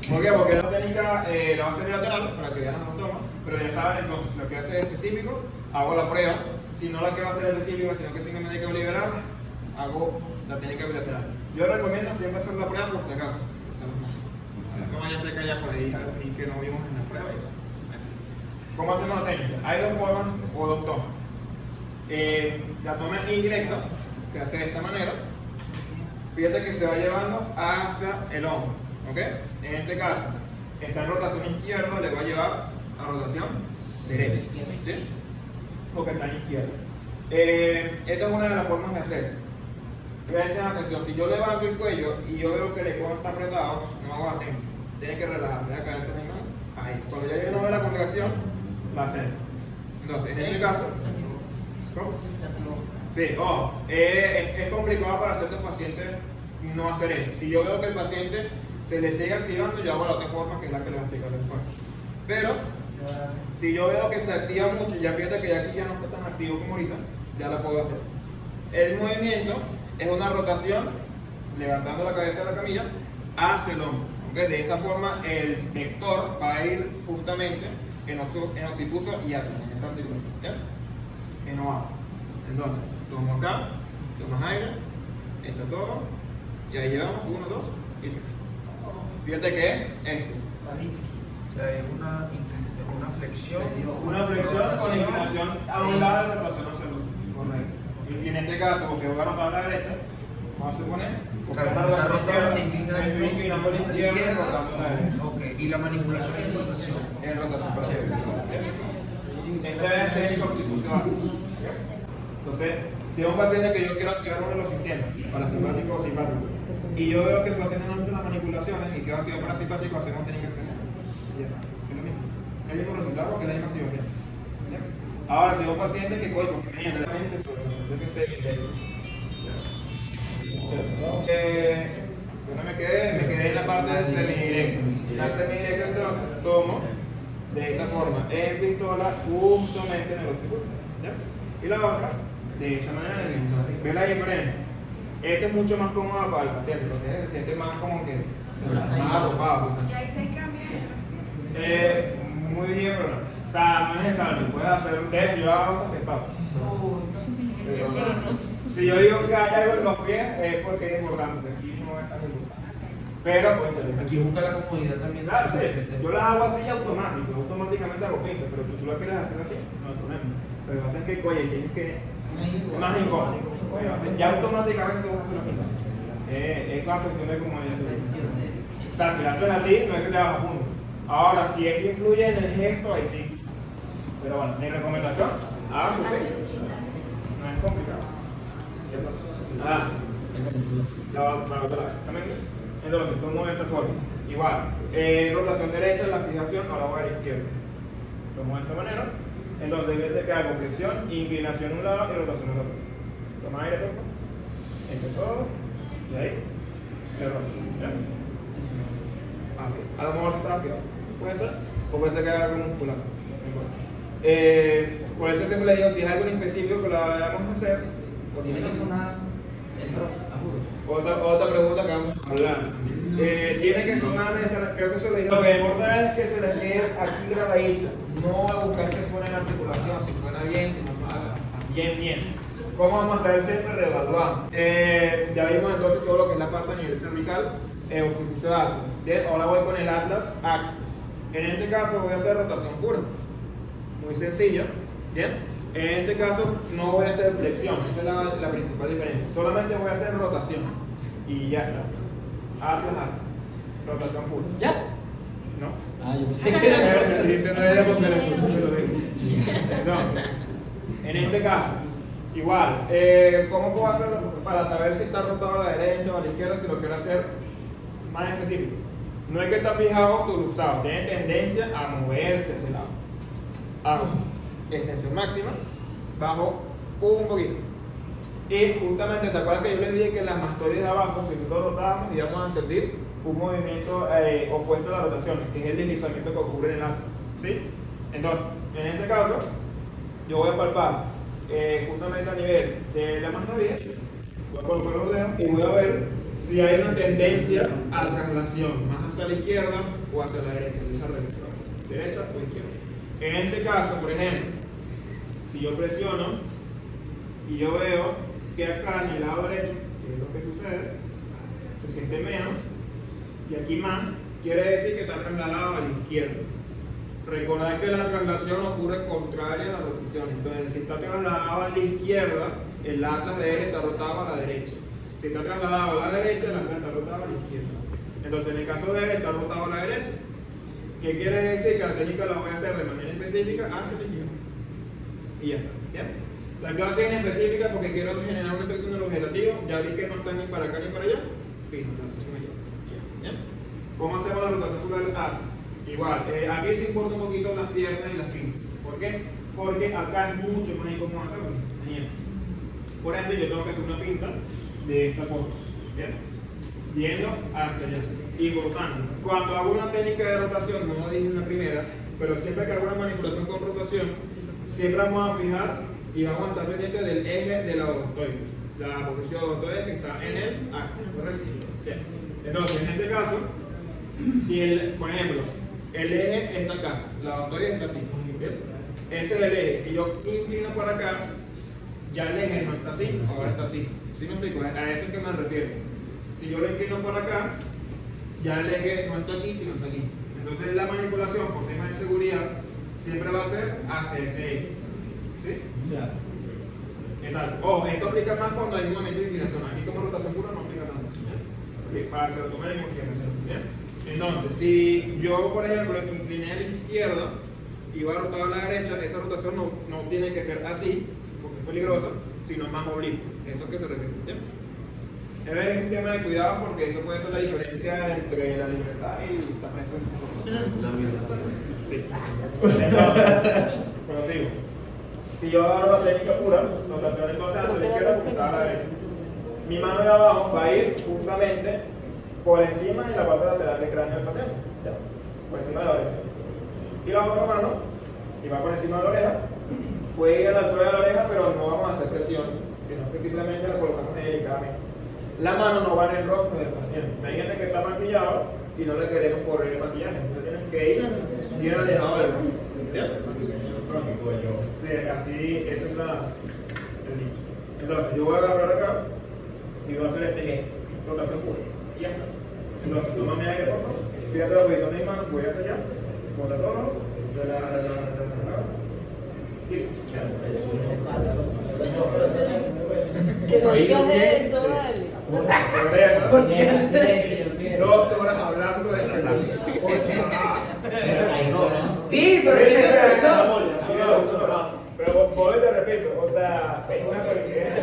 ¿Por qué? Porque la técnica la va a hacer lateral para que vean las dos tomas, pero ya saben entonces, lo que hace es específico, hago la prueba. Si no la que va a hacer específica, sino que simplemente hay que liberar, hago la técnica bilateral. Yo recomiendo siempre hacer la prueba por si acaso. No vaya a ser que haya por ahí y que no vimos en la prueba. ¿Cómo hacemos la técnica? Hay dos formas o dos tomas. La toma indirecta se hace de esta manera. Fíjate que se va llevando hacia el hombro. ¿Ok? En este caso, está en rotación izquierda, le va a llevar a rotación derecha. ¿Sí? Porque está en izquierda. Esta es una de las formas de hacer. Presten atención, si yo levanto el cuello y yo veo que el codo está apretado, no hago la técnica. Tiene que relajar, deja caerse la mano. Ahí. Cuando ya yo no veo la contracción, la hacemos. Entonces, en este caso, ¿cómo? Sí, es complicado para ciertos pacientes no hacer eso. Si yo veo que el paciente se le sigue activando, yo hago la otra forma, que es la que les voy a explicar después. Pero, si yo veo que se activa mucho, ya fíjate que aquí ya no está tan activo como ahorita, ya la puedo hacer. El movimiento es una rotación, levantando la cabeza de la camilla, hacia el hombro. ¿Okay? De esa forma, el vector va a ir justamente en occipucio y atrás, en esa articulación. ¿Ya? En oasis. Entonces, tomo acá, tomas aire, echa todo, y ahí llevamos 1, 2 y 3. Fíjate que es esto. O sea, es una flexión. Una flexión con inclinación a un lado de rotación hacia el otro. Correcto. Y en este caso, porque voy a rotar a la derecha, vamos a suponer, porque Claro, una rotación está izquierda, inclinando, estoy inclinando a la izquierda y rotando a la derecha. Ok, y la manipulación es rotación. En rotación para esta es técnica occipucional. Entonces, si es un paciente que yo quiero activar uno de los sistemas, parasimpático o simpático, y yo veo que el paciente no hace las manipulaciones y quiero activar parasimpático, hacemos técnica externa. Ya está, es lo mismo. Es el mismo resultado porque es la misma activación. ¿Ya? Ahora, si es un paciente que coge, porque me viene realmente sobre yo que sé, yo no me quedé en la parte del semidirecto. La semidirecta entonces tomo de esta forma, en pistola justamente en el occipucio. ¿Ya? Y la otra, de esta manera en el pistola. ¿Ve la diferencia? Este es mucho más cómodo para el paciente, porque se siente más como que más arropado. Y ahí se cambia. Muy bien, pero no. O sea, no es necesario, puedes hacer, de hecho, yo hago sentado. Pero si yo digo que hay algo en los pies, es porque es importante, aquí no es tan importante. Pero, pues, Aquí busca la comodidad también. claro, sí, yo las hago así automático, automáticamente hago finta, pero tú la quieres hacer así, no hay problema. Pero lo que pasa es que, oye, tienes que, es más incómodo, ya automáticamente vas a hacer la finta. Es la cuestión de comodidad. O sea, si la haces así, no es que te vas a punto. Ahora, si es que influye en el gesto, ahí sí. Pero bueno, mi recomendación, haga su finta. No es complicado. La otra vez. Entonces, tomo esta forma. Igual, rotación derecha, la fijación, ahora voy a la izquierda. Tomo de esta manera. Entonces, en vez de que hago flexión, inclinación a un lado y rotación al otro. Toma aire, por favor. Esto todo. Y ahí. Le roto. ¿Ya? Así. A lo mejor se está afilado. Puede ser. O puede ser que haga algo muscular. No importa. Por eso siempre le digo, si es algo en específico que lo vayamos a hacer, Tiene que sonar el rostro, juro. otra pregunta que vamos a hablar. Tiene que sonar necesariamente, creo que eso le dije. Lo que importa es que se les quede aquí grabadito. No voy a buscar que suene en la articulación, si suena bien, si no suena bien. ¿Cómo vamos a hacer siempre? Reevaluando. Ya vimos entonces todo lo que es la parte a nivel cervical, occipital. Bien, ahora voy con el Atlas Axis. En este caso voy a hacer rotación pura. Muy sencillo. Bien. En este caso no voy a hacer flexión, esa es la principal diferencia. Solamente voy a hacer rotación. Y ya está. Atlas Axis. Rotación pura. ¿Ya? ¿No? Ah, yo pensé que era. Dice no era porque le puse lo digo. Entonces, en este caso, igual, ¿cómo puedo hacerlo para saber si está rotado a la derecha o a la izquierda si lo quiero hacer más específico? No es que está fijado o subluxado, tiene tendencia a moverse hacia el lado. Hago extensión máxima, bajo un poquito. Y justamente, ¿se acuerdan que yo les dije que en las mastoides de abajo, si nosotros rotamos, íbamos a sentir un movimiento opuesto a la rotación, que es el deslizamiento que ocurre en el atlas? ¿Sí? Entonces, en este caso, yo voy a palpar justamente a nivel de la mastoide, voy a colocar los dedos y voy a ver si hay una tendencia a traslación, más hacia la izquierda o hacia la derecha, derecha o izquierda. En este caso, por ejemplo, si yo presiono y yo veo que acá en el lado derecho, que es lo que sucede, se siente menos, y aquí más, quiere decir que está trasladado a la izquierda. Recordad que la traslación ocurre contraria a la rotación. Entonces, si está trasladado a la izquierda, el atlas de él está rotado a la derecha. Si está trasladado a la derecha, el atlas está rotado a la izquierda. Entonces, en el caso de él, está rotado a la derecha. ¿Qué quiere decir? Que la técnica la voy a hacer de manera específica hacia la izquierda. Y ya está. ¿Bien? La clase en específica porque quiero generar un efecto neurovegetativo. Ya vi que no está ni para acá ni para allá. Fino, entonces me llevo. ¿Bien? ¿Cómo hacemos la rotación del atlas? Igual, aquí se importa un poquito las piernas y las cintas. ¿Por qué? Porque acá es mucho más incómodo hacerlo. Por ejemplo, yo tengo que hacer una finta de esta forma. ¿Bien? Yendo hacia allá. Importante. Cuando hago una técnica de rotación, no lo dije en la primera, pero siempre que hago una manipulación con rotación, siempre vamos a fijar y vamos a estar pendientes del eje de la odontoide. La posición odontoide que está en el axis. ¿Correcto? Bien. Entonces, en este caso, si por ejemplo, el eje está acá, la odontoide está así. ¿Bien? Ese es el eje. Si yo inclino por acá, ya el eje no está así, ahora está así. ¿Sí me explico? A eso es que me refiero. Si yo lo inclino por acá, ya el eje no está aquí, sino está aquí. Entonces la manipulación, por temas de seguridad, siempre va a ser hacia ese eje. ¿Sí? Ya. Exacto. Ojo, esto aplica más cuando hay un movimiento de inclinación. Aquí como rotación pura no aplica tanto. ¿Bien? Para que lo tomen en consideración. ¿Bien? Entonces, si yo, por ejemplo, incliné a la izquierda y voy a rotar a la derecha, esa rotación no tiene que ser así, porque es peligrosa, sino más oblicua. Eso es que se refiere. ¿Bien? Es un tema de cuidado porque eso puede ser la diferencia entre la libertad y esta presa. Sí. Entonces, prosigo. Si yo agarro la técnica pura, rotación entonces hacia la izquierda porque está a la derecha. Mi mano de abajo va a ir justamente por encima de la parte lateral del cráneo del paciente. ¿Ya? Por encima de la oreja. Y la otra mano, y va por encima de la oreja, puede ir a la altura de la oreja, pero no vamos a hacer presión, sino que simplemente la colocamos delicadamente. La mano no va en el rostro del paciente. Imagínate que está maquillado y no le queremos correr el maquillaje. Entonces tienes que ir bien alejado del rostro. ¿Entiendes? Sí, así, esa es el dicho. Entonces, yo voy a agarrar acá y voy a hacer este gesto. Rotación pura. Y ya está. Entonces, tómame aire, por favor. Fíjate la posición de mi mano, voy hacia allá. Bota todo. Relaja. Y ya. Que no digas eso, Sí. vale. Por eso. 2 horas hablando de la Sí, pero es Pero por te repito, o sea, es una coincidencia.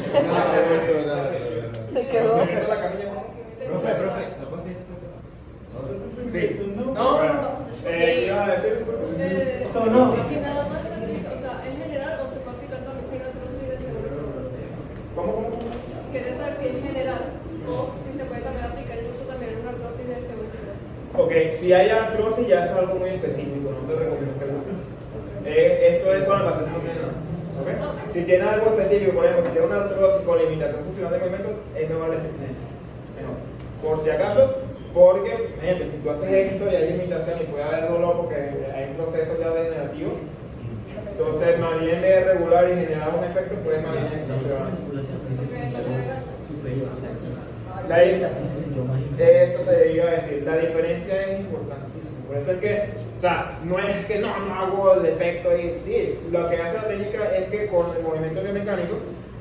Se quedó. La camilla, profe, ¿no consiste? Sí. ¿Qué ibas a decir? Sonó. Si nada más se aplica, o sea, en general o se puede aplicar también si hay artrosis de seguro. ¿Cómo? Quería saber si en general o si se puede también aplicar incluso también una artrosis de seguro. Ok, si hay artrosis ya es algo muy específico, no te recomiendo que lo hagas. Esto es cuando el paciente no tiene nada. ¿Okay? Si tiene algo específico, por ejemplo, si tiene una artrosis con limitación funcional de movimiento, es mejor mejor. Por si acaso, porque, gente, si tú haces esto y hay limitación y puede haber dolor porque hay un proceso ya degenerativo, entonces más bien de regular y generar un efecto, puede más bien eso te iba a decir, la diferencia es importantísima. Por eso es que, o sea, no es que no hago el efecto y sí, lo que hace la técnica es que con el movimiento biomecánico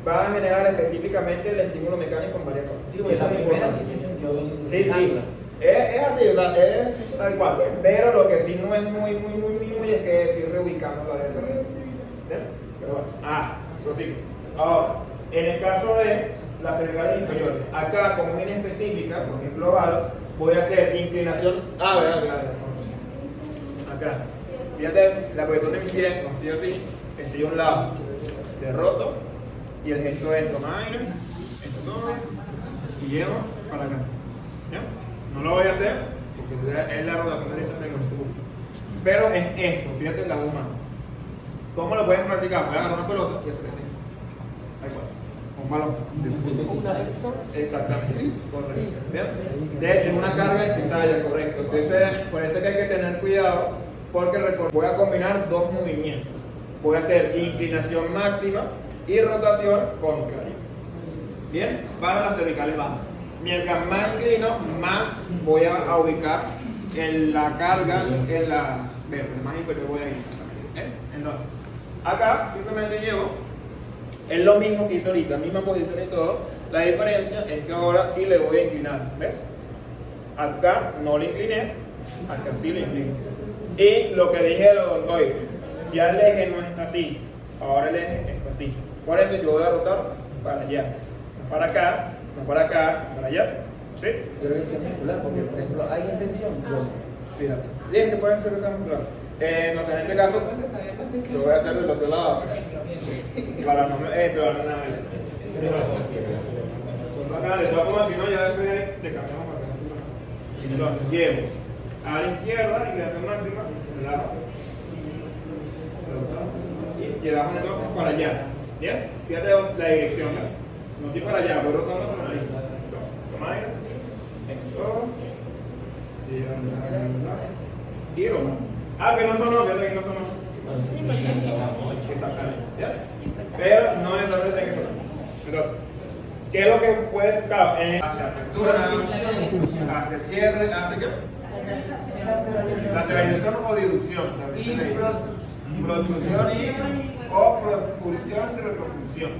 va a generar específicamente el estímulo mecánico en varias zonas. Sí, porque la primera sí se sintió bien. Sí. Es así, o sea, es tal cual. Pero lo que sí no es muy es que estoy reubicando la delta. Pero bueno, prosigo. Ahora, en el caso de las cervicales inferiores, acá como es inespecífica, porque es global, voy a hacer inclinación. Acá. Fíjate, la posición de mis pies, como estoy así, estoy a un lado, derroto, y el gesto es tomar aire, esto todo, y llevo para acá. ¿Ya? No lo voy a hacer, porque es la rotación derecha tengo este punto. Pero es esto, fíjate en las dos manos. ¿Cómo lo pueden practicar? Voy a agarrar una pelota y hacer esto. Ahí va. Un balón de fútbol. Exactamente, correcto. ¿Bien? De hecho, es una carga de cizalla, correcto. Entonces, por eso que hay que tener cuidado, porque voy a combinar dos movimientos. Voy a hacer inclinación máxima y rotación contraria. Bien, para las cervicales bajas. Mientras más inclino, más voy a ubicar la carga en las vértebras. Más inferior voy a ir. Entonces, acá simplemente llevo, es lo mismo que hice ahorita, misma posición y todo. La diferencia es que ahora sí le voy a inclinar, ¿ves? Acá no le incliné, acá sí le inclino. Y lo que dije de los dolgoides, ya el eje no está así, ahora el eje está así. Por ejemplo, yo voy a rotar para allá, no para acá, no para acá, para allá. ¿Sí? Yo creo que sí es muscular, porque por ejemplo hay intención. Fíjate. Bien, que puede ser esa muscular. No sé, en este caso, lo voy a hacer del otro lado. Para no pegar nada. De todas formas, si no, ya después le cambiamos para acá. Entonces, llevo a la izquierda, inclinación máxima, relajo. Y quedamos entonces para allá. ¿Bien? Fíjate la dirección. No estoy para allá, voy rotando sobre la nariz. Toma aire. Esto. Y rotamos. Que no sonó, fíjate que no sonó. Exactamente. ¿Ya? Pero no es donde tiene que sonar. Entonces, ¿qué es lo que puedes? Claro, hacia apertura, hacia cierre, hacia qué? Lateralización o diducción. Producción o propulsión y repropulsión.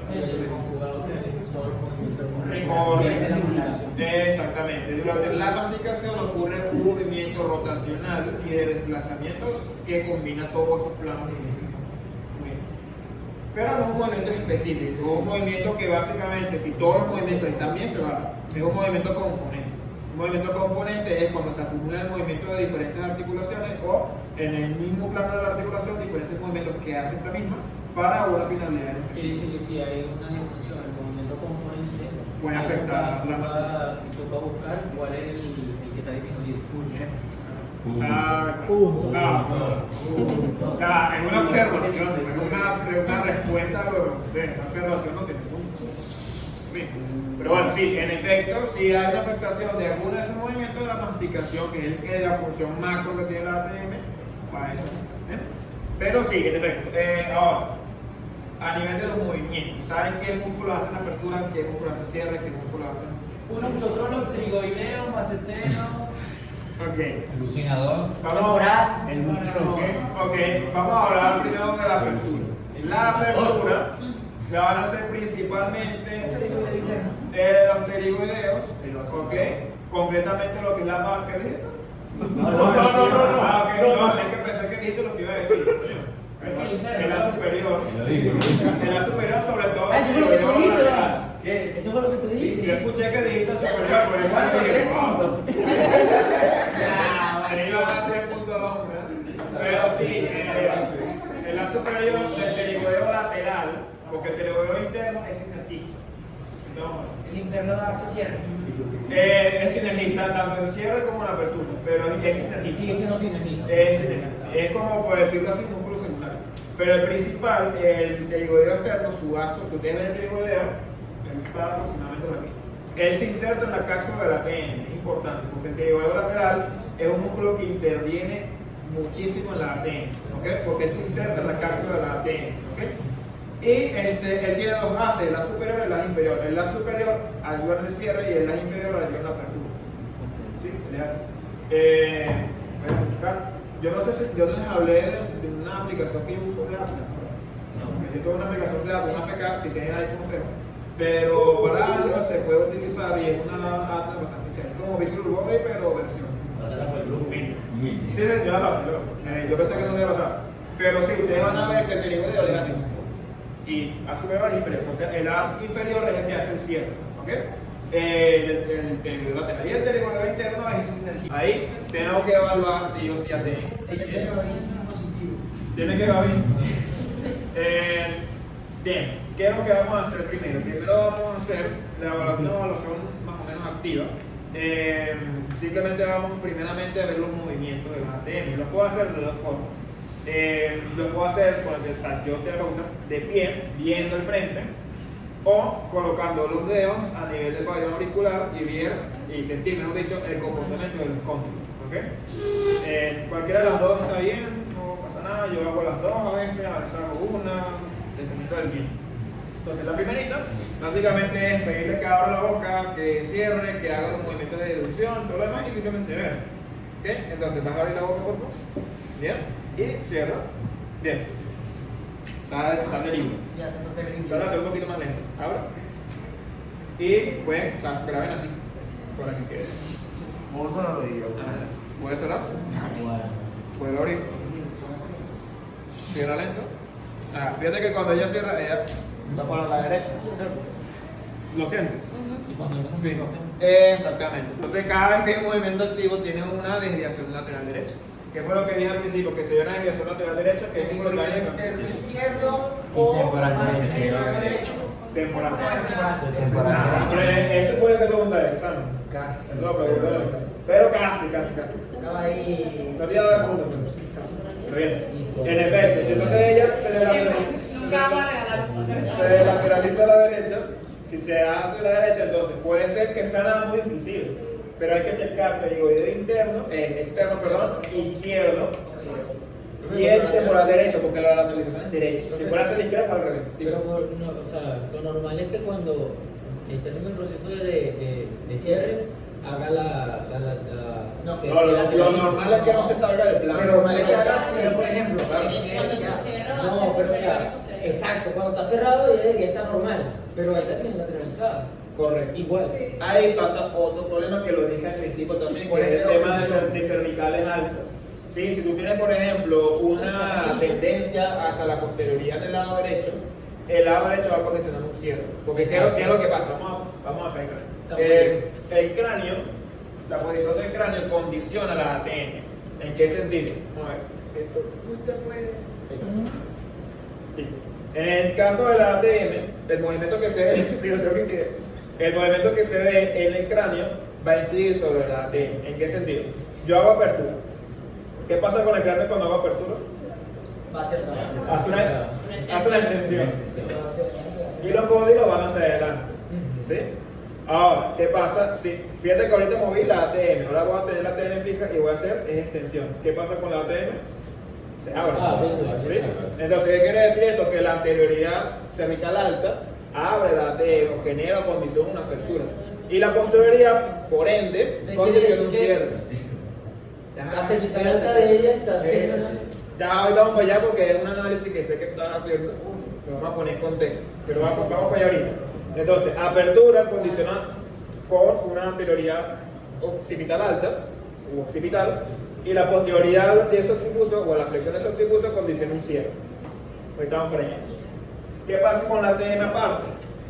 Exactamente. Durante la masticación ocurre un movimiento rotacional y de desplazamiento que combina todos esos planos. Pero no es un movimiento específico, es un movimiento que básicamente, si todos los movimientos están bien, se va a dar. Es un movimiento componente. Un movimiento componente es cuando se acumula el movimiento de diferentes articulaciones o en el mismo plano de la articulación diferentes movimientos que hacen la misma para una finalidad. Quiere decir que si hay una disfunción en el movimiento componente, puede afectar la toca buscar cuál es el que está disminuido. Es una observación, es una respuesta de una observación no tiene punto. bien. Pero bueno, sí, en efecto, sí hay una afectación de alguno de esos movimientos de la masticación, que es la función macro que tiene la ATM, para eso. Pero sí, en efecto. Ahora, a nivel de los movimientos, ¿saben qué músculos hacen apertura, qué músculos hacen cierre, qué músculos hacen? Uno que otro, los trigoideos, maceteros. Ok. Alucinador. Vamos vamos a hablar primero de la apertura. La apertura la van a hacer principalmente los pterigoideos, ok, concretamente lo que es la máscara. No, es que pensé que dijiste lo que iba a decir. En la superior, sobre todo. Eso fue lo que tú dijiste. ¿Qué? Eso fue lo que tú dijiste. Yo escuché que dijiste superior, por eso ¿Cuánto? dije, 3 wow. puntos. Ahí va a 3 puntos al hombre. Pero sí, en la superior del pterigoideo lateral, porque el pterigoideo interno es sinergista. El interno hace cierre. Es sinergista tanto en cierre como en apertura, pero es Y sinergista. sigue siendo sinergista. Es como, por decirlo así, un músculo secundario. Pero el principal, el pterigoideo externo, su vaso, que ustedes ven el pterigoideo, está aproximadamente por aquí. Él se inserta en la cápsula de la ATM, es importante, porque el pterigoideo lateral es un músculo que interviene muchísimo en la ATM, ¿okay? Porque se inserta en la cápsula de la ATM, ¿okay? Y él tiene dos haces, el la superior y el la inferior. El la superior ayuda en el cierre y el la inferior ayuda en la apertura. ¿Sí? Voy a explicar. Yo no sé si yo les hablé de una aplicación que yo uso de Atlas. Yo tengo una aplicación de Atlas, una APK, si tienen iPhone se pero para Atlas se puede utilizar y es una Atlas bastante chévere. Como Visual Body, pero versión. Sí, ya la pasé, yo pensé que no me iba a pasar. Pero sí, ustedes van a ver que el pterigoideo les hace y a superior y inferior. O sea, el as inferior es el que hace el cierre, ¿ok? El pterigoideo lateral y el pterigoideo interno es sinergia. Ahí tenemos que evaluar si o si hace. Tiene que evaluar. Bien, ¿qué es lo que vamos a hacer primero? Primero vamos a hacer una evaluación más o menos activa. Simplemente vamos primeramente a ver los movimientos de la ATM. Lo puedo hacer de dos formas. Lo puedo hacer con el yo te hago de pie, viendo el frente, o colocando los dedos a nivel del pabellón auricular y ver y sentir, mejor dicho, el comportamiento de los cóndilos. ¿Okay? Cualquiera de las dos está bien, no pasa nada. Yo hago las dos a veces hago una, dependiendo del bien. Entonces, la primerita, básicamente es pedirle que abra la boca, que cierre, que haga los movimientos de deducción, todo lo demás y simplemente ver. ¿Okay? Entonces, vas a abrir la boca por favor. Bien. Y cierra. Bien. Está de libro. Ya se está terrible. Ahora hacer un poquito más lento. Abra. Y pues, o sea, graben así. Para que quede. Muy con la rodilla. ¿Puede cerrar? ¿Puede abrir? Cierra lento. Fíjate que cuando ella cierra, ella va para la derecha, ¿cierto? ¿Lo sientes? Sí. Exactamente. Entonces, cada vez que hay un movimiento activo, tiene una desviación lateral derecha. ¿Qué fue lo que dije al principio? Que se dio una desviación lateral derecha, que es por el externo izquierdo o más externo derecho. temporal. Temporal. Pero eso puede ser pregunta de examen. Casi. No, pero casi. Estaba ahí. No había dado pregunta, pero bien. En efecto, si entonces ella Nunca vamos a regalar un poco. se lateraliza a la derecha, si se hace a la derecha, entonces puede ser que sea nada muy inclusive, pero hay que checar el pterigoideo externo, izquierdo y el temporal derecho, porque la lateralización es derecha. Si fuera hacia la izquierda, al revés. Pero no, o sea, lo normal es que cuando se está haciendo el proceso de cierre, haga No, Lo normal es que no se salga del plan. Lo normal es que haga así. Pero por ejemplo, no, pero o sea, exacto, cuando está cerrado ya está normal, pero ahí está bien lateralizada. Correcto. Igual. Ahí pasa otro problema que lo dije al principio también, que es el tema de cervicales altas. Sí, si tú tienes, por ejemplo, una tendencia hacia la posterioridad del lado derecho, el lado derecho va a condicionar un cierre. Porque ¿qué es lo que pasa? Vamos a ver. El cráneo, la posición del cráneo condiciona la ATM. ¿En qué sentido? Vamos a ver. Usted puede. Sí. En el caso de la ATM, el movimiento que se ve, el movimiento que se ve en el cráneo va a incidir sobre la ATM. ¿En qué sentido? Yo hago apertura. ¿Qué pasa con el cráneo cuando hago apertura? Va a ser Hace una extensión. Y los cóndilos van hacia adelante. ¿Sí? Ahora, ¿qué pasa? Sí, fíjate que ahorita moví la ATM, ahora voy a tener la ATM fija y voy a hacer es extensión. ¿Qué pasa con la ATM? Se abre. ¿Sí? Entonces, ¿qué quiere decir esto? Que la anterioridad cervical alta abre la ATM o genera o condiciona una apertura. Y la posterioridad, por ende, ¿Qué condiciona quiere un decir cierre. La cervical alta de ella está haciendo. Ya ahorita vamos para allá porque es un análisis que sé que estás haciendo, lo vamos a poner en contexto, pero vamos para allá ahorita. Entonces, apertura condiciona por una anterioridad occipital alta u occipital y la posterioridad de ese occipuso o la flexión de ese occipuso condiciona un cierre. Ahorita vamos para allá. ¿Qué pasa con la ATM aparte?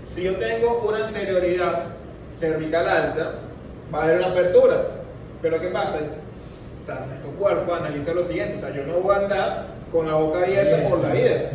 Si yo tengo una anterioridad cervical alta, va a haber una apertura, pero ¿qué pasa? O sea, nuestro cuerpo analiza lo siguiente, o sea, yo no voy a andar con la boca abierta por la vida,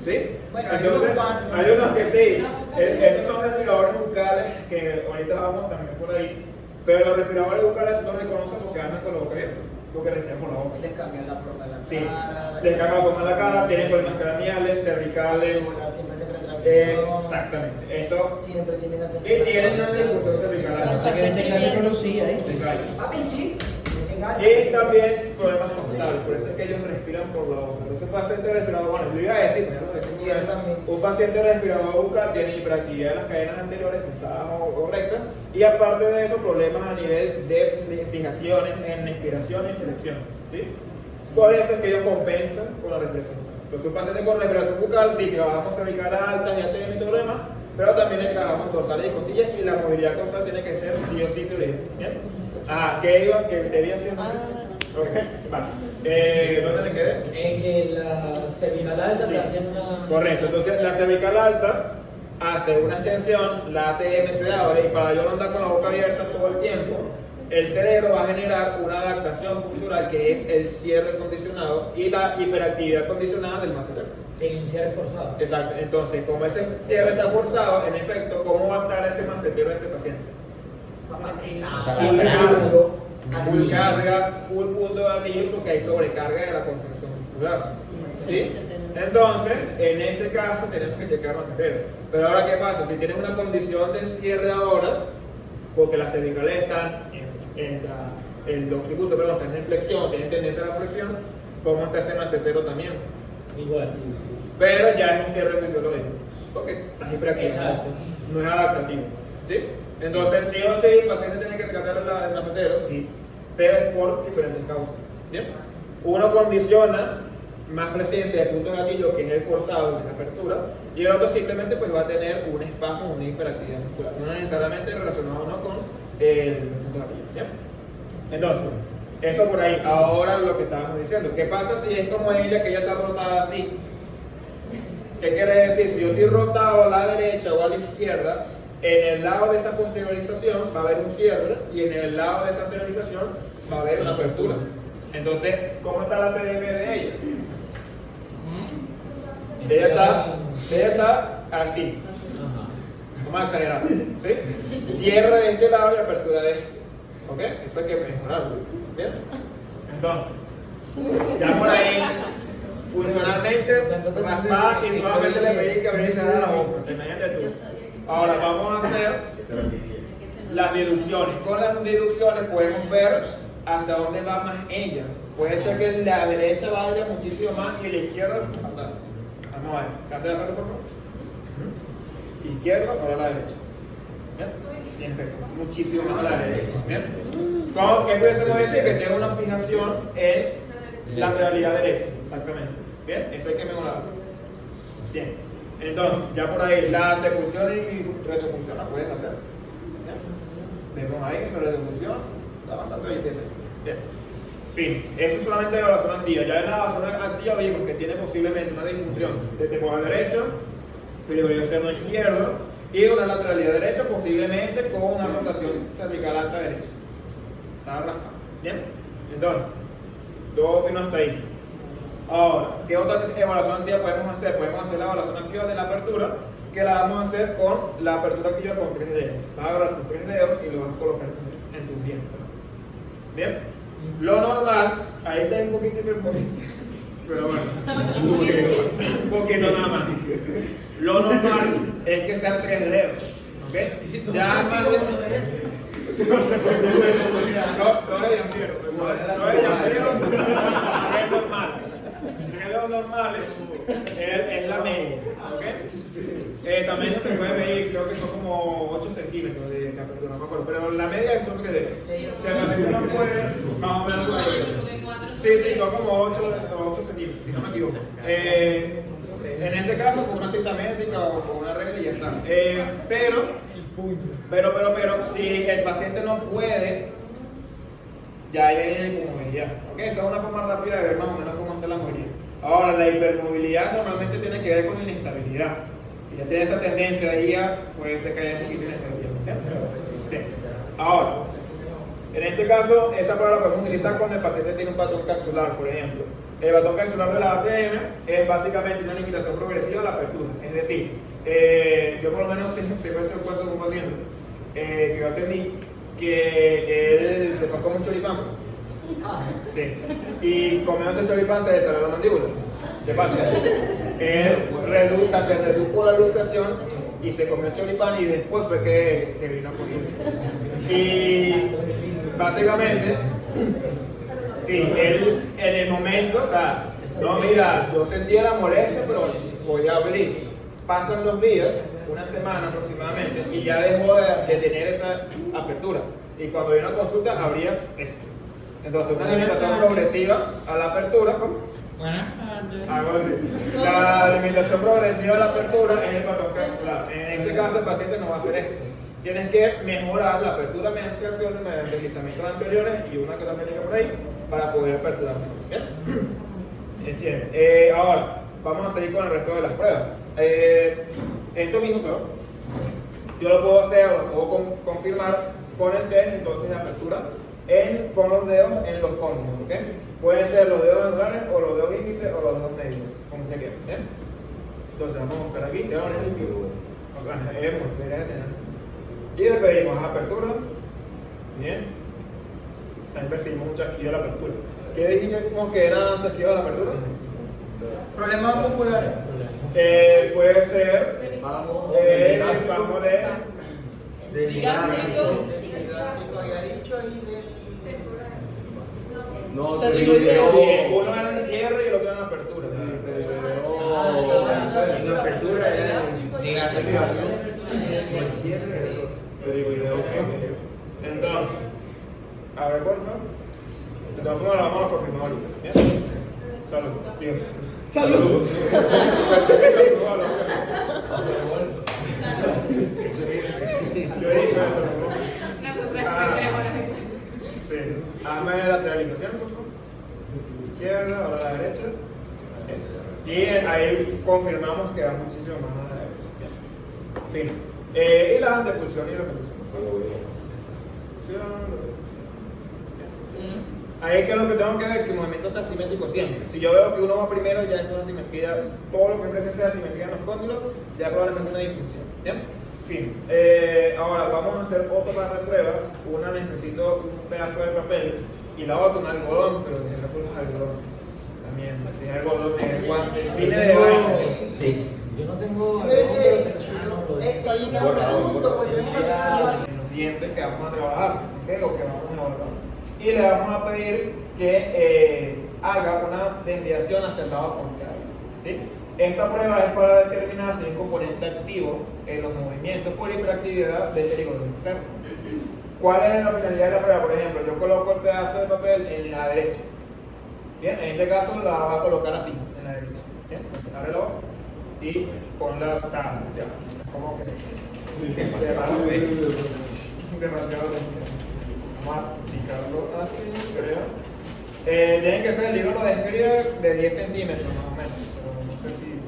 ¿sí? Bueno, Entonces, hay unos que sí, esos son respiradores bucales que ahorita vamos también por ahí, pero los respiradores bucales no reconocen porque andan con la boca abierta, porque respiran por la boca. Les cambian la forma de la Sí, cara. les cambia la forma de la cara, tienen problemas craneales, cervicales, Siempre de retracción. exactamente, eso, Siempre tienen y tienen una disfunción cervical. Hasta que venden la tecnología, ¿eh? Detalles. Papi, sí. Y también problemas costales, por eso es que ellos respiran por la boca. Entonces, un paciente respirador, bueno, yo iba a decir, pero ya lo decimos Yo ya. también. Un paciente respirador bucal tiene hiperactividad de las cadenas anteriores, cruzadas o rectas, y aparte de eso, problemas a nivel de fijaciones en expiración y selección. ¿Sí? Por eso es que ellos compensan con la respiración bucal. Entonces, un paciente con respiración bucal, sí, trabajamos cervicales altas y ATM y todo lo demás, pero también le trabajamos dorsales y costillas, y la movilidad costal tiene que ser sí o sí teoría. ¿Bien? ¿Qué debía ser? Okay, vale. ¿Dónde le quedé? En que la cervical alta está haciendo una. Correcto, entonces la cervical alta hace una extensión, la ATM se abre y para yo no andar con la boca abierta todo el tiempo, el cerebro va a generar una adaptación cultural que es el cierre condicionado y la hiperactividad condicionada del macetero. Sin un cierre forzado. Exacto, entonces como ese cierre está forzado, en efecto, ¿cómo va a estar ese macetero de ese paciente? Full carga, full punto de gatillo porque hay sobrecarga de la contracción muscular. ¿Sí? Entonces, en ese caso tenemos que checar macetero. Pero ahora, ¿qué pasa? Si tienes una condición de cierre ahora, porque las cervicales están el occipuso, pero están en flexión, tienen tendencia a la flexión, ¿cómo está ese macetero también? Igual. Pero ya es un cierre fisiológico, porque estás hiperactivo. Exacto. No es adaptativo. ¿Sí? Entonces, sí o sí, el paciente tiene que tratar el macetero, sí, pero es por diferentes causas. ¿Bien? Uno condiciona más presencia de puntos de gatillo, que es el forzado, que es la apertura, y el otro simplemente pues, va a tener un espasmo, una hiperactividad muscular, no necesariamente relacionado no con el punto de gatillo. ¿Bien? Entonces, eso por ahí. Ahora lo que estábamos diciendo, ¿qué pasa si es como ella, que ella está rotada así? ¿Qué quiere decir? Si yo estoy rotado a la derecha o a la izquierda, en el lado de esa posteriorización va a haber un cierre y en el lado de esa anteriorización va a haber una apertura. Entonces, ¿cómo está la TDM de ella? Ella está así. Vamos a exagerar. ¿Sí? Cierre de este lado y apertura de este. ¿Ok? Eso hay que mejorarlo. ¿Bien? Entonces, ya por ahí, funcionalmente, raspar y solamente le pedí que abriera y cerrara la boca. Se me hayan detuvo. Ahora vamos a hacer las deducciones. Con las deducciones podemos ver hacia dónde va más ella. Puede ser que la derecha vaya muchísimo más y la izquierda. Vamos a ver. Cante de hacerlo por favor. Izquierda, ahora la derecha. ¿Bien? Perfecto. Muchísimo más a la derecha. ¿Bien? ¿Qué pudiésemos decir? Que tiene una fijación en lateralidad derecha. Exactamente. ¿Bien? Eso hay que mejorarlo. Bien. Entonces, ya por ahí, la antepulsión y retropulsión la puedes hacer. ¿Bien? Vemos ahí que la retropulsión está bastante bien. Bien. Fin, eso es solamente de evaluación activa. Ya en la evaluación activa vimos que tiene posiblemente una disfunción de temporal derecho, periodo externo izquierdo y una lateralidad derecha, posiblemente con una rotación cervical alta derecha. Está rascado. Bien, entonces, todo fino hasta ahí. Ahora, ¿qué otra evaluación activa podemos hacer? Podemos hacer la evaluación activa de la apertura, que la vamos a hacer con la apertura activa con 3 dedos. Vas a agarrar tus 3 dedos y lo vas a colocar en tus dientes. Bien, lo normal, ahí está un poquito hipermóvil, pero bueno, un poquito nada más. Lo normal es que sean 3 dedos. ¿Ok? Ya más de... No es llamero, es normal. En los normales es la media, ¿ok? También se puede medir, creo que son como 8 centímetros de apertura, no me acuerdo, pero la media es lo que debe. Si el paciente no puede, más o menos por ahí. Sí, son como 8 centímetros, si no me equivoco. En ese caso, con una cinta métrica o con una regla y ya está. Pero, si el paciente no puede, ya hay hipomovilidad. ¿Okay? Esa es una forma rápida de ver más o menos cómo está la movilidad. Ahora, la hipermovilidad normalmente tiene que ver con la inestabilidad. Si ya tiene esa tendencia ahí, ya puede ser que haya un poquito de inestabilidad. Bien. Ahora, en este caso, esa prueba la podemos utilizar cuando el paciente tiene un patrón capsular, por ejemplo. El patrón capsular de la APM es básicamente una limitación progresiva de la apertura. Es decir, yo por lo menos siempre he hecho el cuento con un paciente que yo atendí, que él se sacó un choripán. Sí. Y comiendo ese choripán se le salió la mandíbula. ¿Qué pasa? Él se redujo la luxación y se comió el choripán y después fue que vino a poner. Y básicamente, sí, él en el momento, o sea, no, mira, yo sentía la molestia, pero voy a abrir. Pasan los días, una semana aproximadamente, y ya dejó de tener esa apertura. Y cuando vino a consulta, abría esto. Entonces, una limitación progresiva a la apertura, ¿cómo? Buenas tardes. Algo así. La limitación progresiva a la apertura es el patrón capsular. En este caso, el paciente no va a hacer esto. Tienes que mejorar la apertura mediante acciones, mediante deslizamientos anteriores y una que también técnica por ahí para poder aperturar mejor. ¿Bien? Bien. Ahora, vamos a seguir con el resto de las pruebas. Esto mismo, claro, yo lo puedo hacer o lo puedo confirmar con el test entonces de apertura con los dedos en los cóndores, ¿ok? Pueden ser los dedos angulares o los dedos índices o los dedos medios, como usted quiera, ¿bien? Entonces vamos a buscar aquí, le vamos a poner y le pedimos apertura, bien, ahí percibimos un chasquido de la apertura. ¿Qué dijimos que era un chasquido de la apertura? Problemas populares. Puede ser vamos Del gástrico había dicho y del... No, Pero te yo digo, uno era en cierre y el otro en apertura. En apertura Entonces, a ver, por favor. Entonces, lo vamos a confirmar ahorita. ¿Bien? Salud. Bien. ¡Salud! Yo he dicho esto, ¿no? Sí. Hazme lateralización, por favor. Izquierda, ahora la derecha. Eso. Y ahí confirmamos que da muchísimo más a la derecha. Sí. Y la antepulsión y la repulsión. Ahí que es lo que tengo que ver, que el movimiento es asimétrico siempre. Si yo veo que uno va primero, ya eso es asimetría, todo lo que presente asimetría en los cóndulos, ya probablemente una disfunción. ¿Bien? Fin. Ahora vamos a hacer otro par de pruebas. Una necesito un pedazo de papel y la otra un algodón, pero de los algodones. También, de algodón, de guantes, fines de baño. Yo no tengo. En los dientes que vamos a trabajar, ¿okay? O que vamos a evaluar. Y le vamos a pedir que haga una desviación hacia el lado contrario. ¿Sí? Esta prueba es para determinar si hay un componente activo en los movimientos por hiperactividad del pterigono externo. ¿Cuál es la finalidad de la prueba? Por ejemplo, yo coloco el pedazo de papel en la derecha. Bien, en este caso la va a colocar así, en la derecha. Bien, entonces ábrelo y ponla, o sea, ya, ¿cómo que? Demasiado. Vamos a picarlo así, creo. Tienen que ser, el libro lo describe de 10 centímetros más o menos, pero no sé si...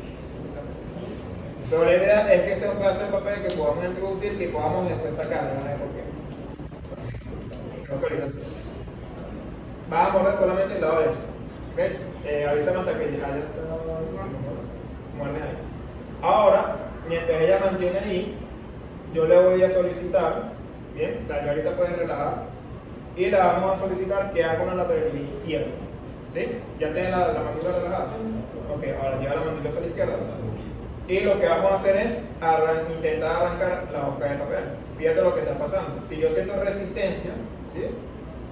Pero la idea es que sea un pedazo de papel que podamos introducir y podamos después sacar, ¿verdad? ¿Por qué? Vas a morder solamente el lado derecho, ¿ok? Avísame hasta que ya está... Muerde ahí. Ahora, mientras ella mantiene ahí, yo le voy a solicitar, ¿bien? O sea, ya ahorita puedes relajar. Y le vamos a solicitar que haga una lateralidad izquierda. ¿Sí? ¿Ya tiene la mandíbula relajada? Ok, ahora lleva la mandíbula hacia la izquierda. Y Y lo que vamos a hacer es intentar arrancar la hoja de papel. Fíjate lo que está pasando. Si yo siento resistencia, ¿sí?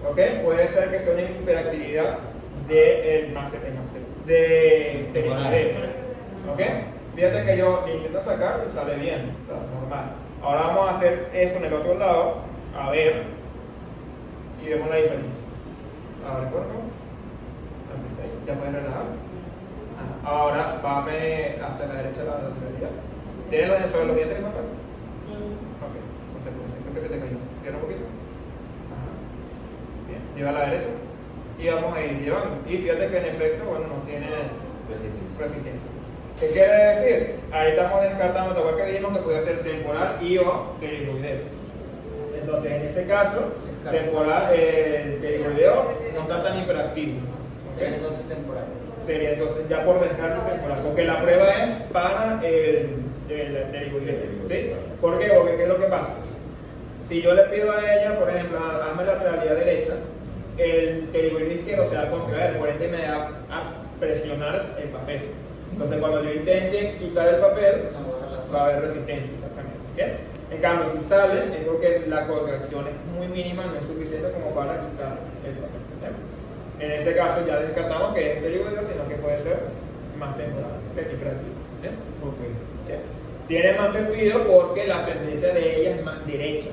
¿Ok? Puede ser que sea una hiperactividad del ¿ok? Fíjate que yo intento sacar y sale bien, o sea, normal. Ahora vamos a hacer eso en el otro lado, a ver, y vemos la diferencia. Abre el cuerpo, ya puedes relajar. Ahora, vame hacia la derecha la lateralidad. ¿Tienes sobre los dientes de papel? Ok, no sé, siento que se te cayó. Cierra un poquito. Ajá. Bien, lleva a la derecha. Y vamos a ir llevando. Y fíjate que en efecto, bueno, no tiene resistencia. ¿Qué quiere decir? Ahí estamos descartando, ¿te acuerdas que dijimos que puede ser temporal y o pterigoideo? Entonces, en ese caso, temporal, el pterigoideo no está tan hiperactivo. Sería entonces temporal. Sería entonces ya por descarte temporal, porque la prueba es para el pterigoideo, ¿sí? ¿Por qué? Porque ¿qué es lo que pasa? Si yo le pido a ella, por ejemplo, hazme la lateralidad derecha, el pterigoideo izquierdo se va a contraer, por ende me va a presionar el papel. Entonces cuando yo intente quitar el papel, va a haber resistencia, exactamente. ¿Bien? En cambio, si sale, digo que la contracción es muy mínima, no es suficiente como para quitar el papel. ¿Bien? En ese caso ya descartamos que es pterigoideo, sino que puede ser más temporal, hiperactivo. ¿Bien? ¿Bien? Tiene más sentido porque la tendencia de ella es más derecha.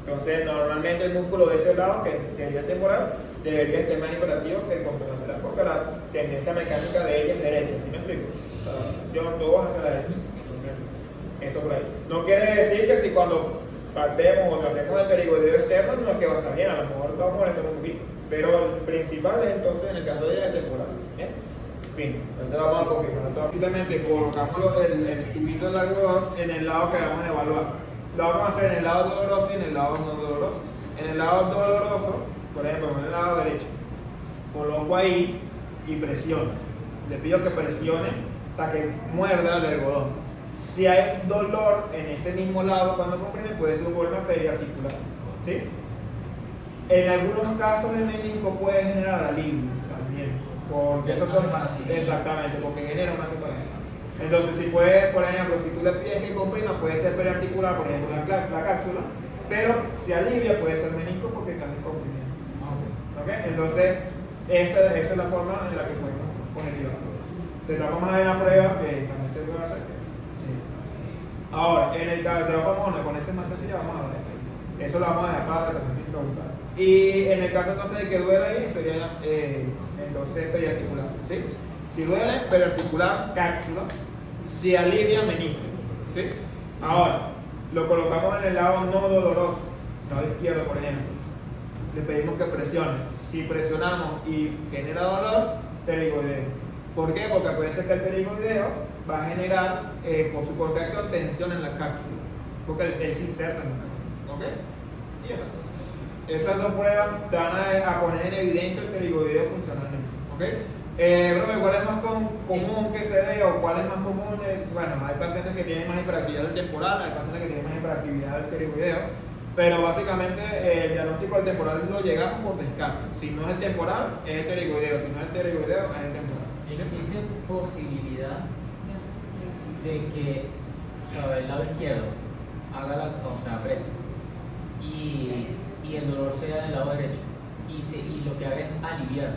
Entonces, normalmente el músculo de ese lado, que sería temporal, debería estar más hiperactivo que el contralateral, porque la tendencia mecánica de ella es derecha, ¿sí me explico? O sea, la acción todos hacia la derecha. Entonces, eso por ahí. No quiere decir que si cuando partemos o tratemos el pterigoideo externo, no es que va a estar bien, a lo mejor vamos a molestar un poquito. Pero el principal es entonces, en el caso de ella, es temporal. ¿Bien? Fin, entonces vamos a confirmar. Simplemente colocamos el tubito de algodón en el lado que vamos a evaluar. Lo vamos a hacer en el lado doloroso y en el lado no doloroso. En el lado doloroso, por ejemplo, en el lado derecho, coloco ahí y presiono. Le pido que presione, o sea, que muerda el algodón. Si hay dolor en ese mismo lado cuando comprime, puede ser un problema periarticular. ¿Sí? En algunos casos el menisco puede generar alivio también. Porque eso son, exactamente, porque genera una separación. Entonces, si puede, por ejemplo, si tú le pides que comprima, puede ser periarticular, por ejemplo, la cápsula, pero si alivia, puede ser menisco porque estás descomprimiendo. ¿Okay? Entonces, esa es la forma en la que podemos objetivarlo. Entonces, vamos a ver la prueba que también se puede hacer. Ahora, en el caso de la forma con ese más sencilla, vamos a ver eso. Eso lo vamos a dejar para que también preguntar. Y en el caso entonces de que duele ahí, sería entonces periarticular. ¿Sí? Si duele, periarticular, cápsula. Si alivia, menisco. ¿Sí? Ahora, lo colocamos en el lado no doloroso, lado izquierdo, por ejemplo. Le pedimos que presione. Si presionamos y genera dolor, pterigoideo. ¿Por qué? Porque acuérdense que el pterigoideo va a generar, por su contracción, tensión en la cápsula. Porque él se inserta en la cápsula. ¿Ok? Y ya está. Esas dos pruebas te van a poner en evidencia el pterigoideo funcionalmente. ¿Ok? Profe, ¿cuál es más común que se dé o cuál es más común? Bueno, hay pacientes que tienen más hiperactividad del temporal, hay pacientes que tienen más hiperactividad del pterigoideo, pero básicamente el diagnóstico del temporal lo llegamos por descarte. Si no es el temporal, es el pterigoideo, si no es el pterigoideo, es el temporal. ¿Existe posibilidad de que, o sea, el lado izquierdo haga apriete y el dolor sea del lado derecho y lo que haga es aliviar?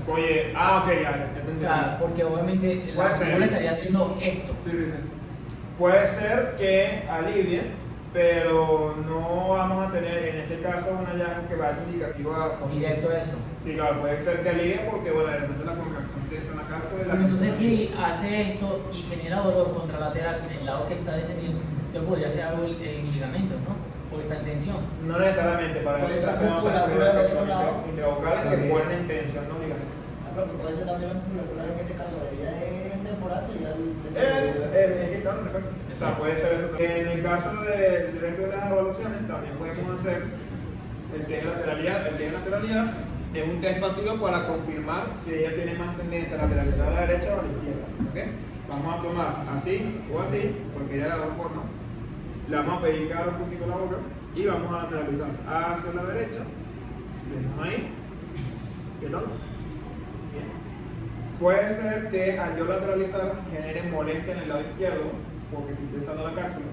Oye, ok, ya. O sea, porque obviamente la le estaría haciendo esto. Sí. Puede ser que alivie, pero no vamos a tener en ese caso un hallazgo que vaya indicativo a Directo a eso. Sí, claro, puede ser que alivie porque, bueno, de repente la contracción tensa en la cápsula. Pero entonces si hace esto y genera dolor contralateral en el lado que está descendiendo, yo podría hacer algo en ligamentos, ¿no? Por esta tensión. No necesariamente, para puede eso ser hacemos musculatura del otro lado. intervocales que ponen en tensión, no ligamentos. Puede ser también la musculatura en este caso de ella es el temporal, sería Claro, perfecto. O sea, puede ser eso. En el caso del resto de las evaluaciones, también podemos hacer el test de lateralidad. El test de lateralidad es un test pasivo para confirmar si ella tiene más tendencia a lateralizar a la derecha o a la izquierda. ¿Okay? Vamos a tomar así o así, porque ya de las dos formas. Le vamos a pedir cada un poquito la boca y vamos a lateralizar hacia la derecha. Vemos ahí. ¿Qué tal? Bien. Puede ser que al yo lateralizar genere molestia en el lado izquierdo porque estoy tensando la cápsula,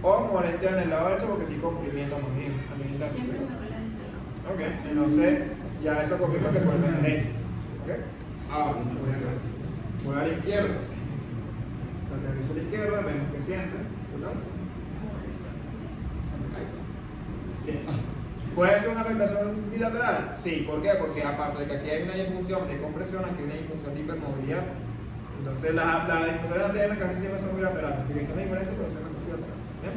o molestia en el lado derecho porque estoy comprimiendo a mi Siempre me duele este lado. Ok, entonces ya eso confirma que por el derecho. Ok, ahora voy a la izquierda. Lateralizo a la izquierda, vemos que siente. ¿Verdad? Bien. ¿Puede ser una afectación bilateral? Sí, ¿por qué? Porque aparte de que aquí hay una disfunción de compresión, aquí hay una disfunción de hipermovilidad. Entonces las disfunciones ATM casi siempre son bilaterales, direcciones diferentes, pero siempre son bilaterales. ¿Bien?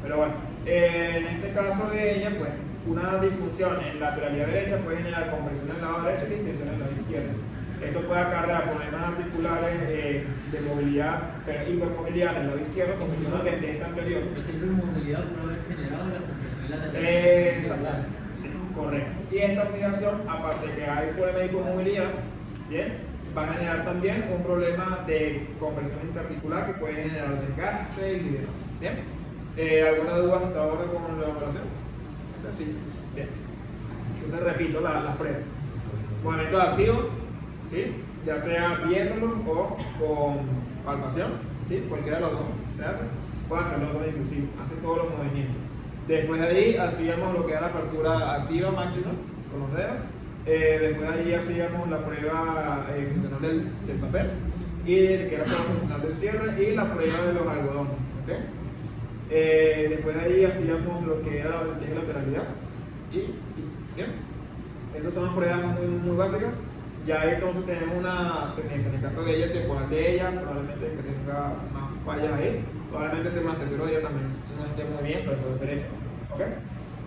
Pero bueno, en este caso de ella, pues una disfunción en la lateralidad derecha puede generar compresión en el lado derecho y distensión en el lado izquierdo. Esto puede acarrear problemas articulares de movilidad, hipermovilidad en el lado izquierdo, con una tendencia anterior. Esa hipermovilidad puede haber generado la compresión lateral. Exacto. Sí, correcto. Y esta fijación, aparte de que hay problema de hipermovilidad, ¿bien? Va a generar también un problema de compresión interarticular que puede generar desgaste y demás. ¿Bien? ¿Alguna duda hasta ahora con la operación? Sí. Bien. Entonces repito las pruebas. Movimiento activo, ¿sí? Ya sea viéndolo o con palpación, ¿sí? Cualquiera de los dos se hace. Puede hacer los dos inclusive, hace todos los movimientos. Después de ahí hacíamos lo que era la apertura activa máxima con los dedos. Después de allí hacíamos la prueba funcional del papel y que era la prueba funcional del cierre y la prueba de los algodones. ¿Okay? Después de ahí hacíamos lo que era la lateralidad y bien. Estas son las pruebas muy básicas. Ya entonces tenemos una tendencia, en el caso de ella, el temporal de ella, probablemente que tenga más fallas ahí, probablemente se me acercó ella también no esté muy bien, sobre todo el derecho. ¿Okay?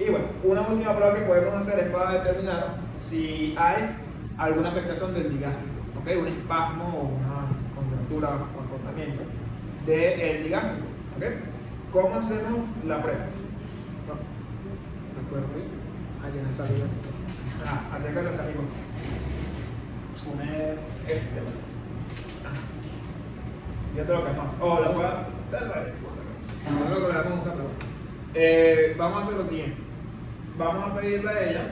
Y bueno, una última prueba que podemos hacer es para determinar si hay alguna afectación del ligástrico, ¿okay? Un espasmo o una contractura o acortamiento del ligástrico. ¿Okay? ¿Cómo hacemos la prueba? ¿Me acuerdo? Ahí en esa vida. Acércate a los amigos. Poner este. Y otro que no. Oh, la puedo. No lo que le vamos a usar, vamos a hacer lo siguiente. Vamos a pedirle a ella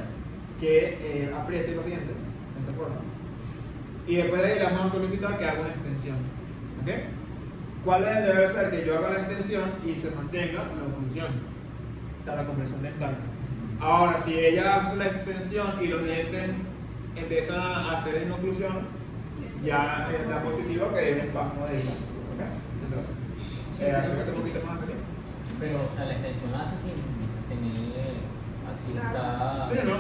que apriete los dientes de esta forma. Y después de ahí le vamos a solicitar que haga una extensión. ¿Ok? ¿Cuál es el deber ser? Que yo haga la extensión y se mantenga la oclusión. Está la compresión dental. Ahora, si ella hace la extensión y los dientes empiezan a hacer inoclusión, ya da positivo que hay un espasmo de ella. ¿Ok? Entonces, acércate un poquito más aquí. Pero, o sea, la extensión la hace sin tener así está. Sí, no.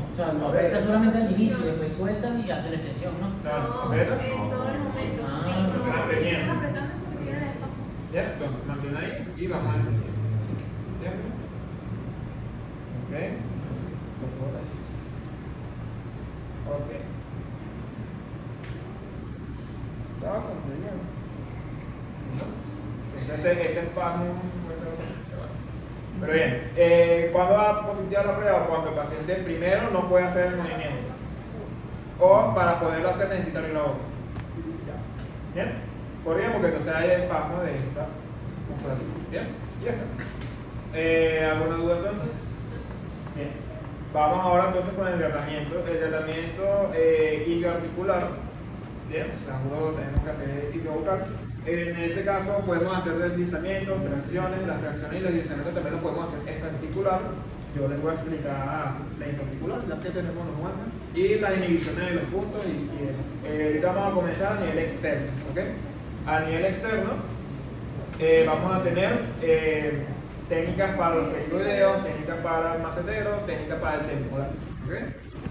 O sea, lo aprieta solamente al inicio, después sueltas y hace la extensión, ¿no? No, ¿apretas? En todo el momento, Ah, sí. No, manteniendo. si estás apretando es porque tiene el espasmo. Ya, entonces mantiene ahí y vamos a extender. ¿Ya? Ok. Por favor. Ok. Estaba comprendiendo. Entonces, este espasmo. Pero bien, ¿cuándo va positiva la prueba? Cuando el paciente primero no puede hacer el movimiento. O para poderlo hacer necesita abrir la boca. ¿Bien? ¿Por bien? Porque entonces hay espasmo de esta musculatura. ¿Bien? Y ya está. ¿Alguna duda entonces? Bien. Vamos ahora entonces con el tratamiento. El tratamiento ilioarticular. Bien, seguro lo tenemos que hacer iliobucal. En ese caso podemos hacer deslizamientos, tracciones, las tracciones y los deslizamientos también los podemos hacer extraarticular. Yo les voy a explicar la intraarticular, ya que tenemos los guantes, y las inhibiciones de los puntos y ahorita vamos a comenzar a nivel externo. ¿Okay? A nivel externo vamos a tener técnicas para los pericoideos, técnicas para el macetero, técnicas para el temporal. ¿Okay?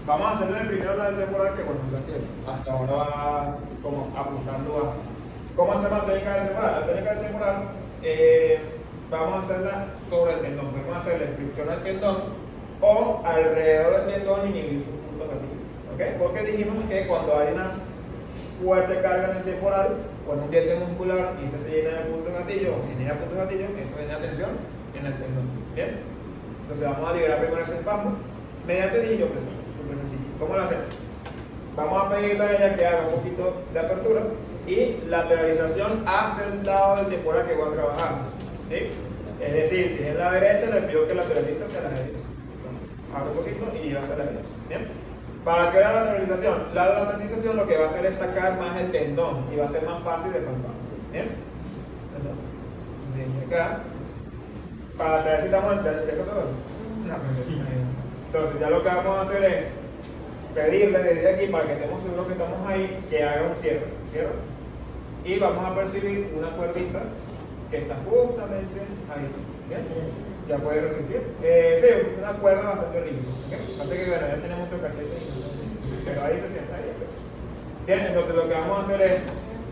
Vamos a hacerle primero la del temporal, que bueno, la que hasta ahora va como apuntando a... ¿Cómo hacemos la técnica del temporal? La técnica del temporal vamos a hacerla sobre el tendón. Podemos hacerle flexión al tendón o alrededor del tendón inhibir sus puntos gatillos. ¿Okay? Porque dijimos que cuando hay una fuerte carga en el temporal o en un diente muscular y este se llena de puntos gatillos o genera puntos gatillos, eso genera tensión en el tendón. ¿Bien? Entonces vamos a liberar primero ese espasmo mediante digitopresión. Súper sencillo. ¿Cómo lo hacemos? Vamos a pedirle a ella que haga un poquito de apertura y lateralización hacia el lado del temporal que voy a trabajar. ¿Sí? Es decir, si es la derecha, le pido que lateralice hacia la derecha. Hago un poquito y hacia la derecha. ¿Bien? ¿Para qué la lateralización? La lateralización lo que va a hacer es sacar más el tendón y va a ser más fácil de palpar. ¿Bien? Entonces, desde acá, para saber si estamos en eso todo. Entonces, ya lo que vamos a hacer es pedirle desde aquí, para que estemos seguros que estamos ahí, que haga un cierre. ¿Cierra? Y vamos a percibir una cuerdita que está justamente ahí. ¿Bien? Ya puede resistir. Sí, una cuerda bastante rígida. ¿Okay? Así que bueno, ya tiene mucho cachete, pero ahí se sienta ahí. Bien, entonces lo que vamos a hacer es,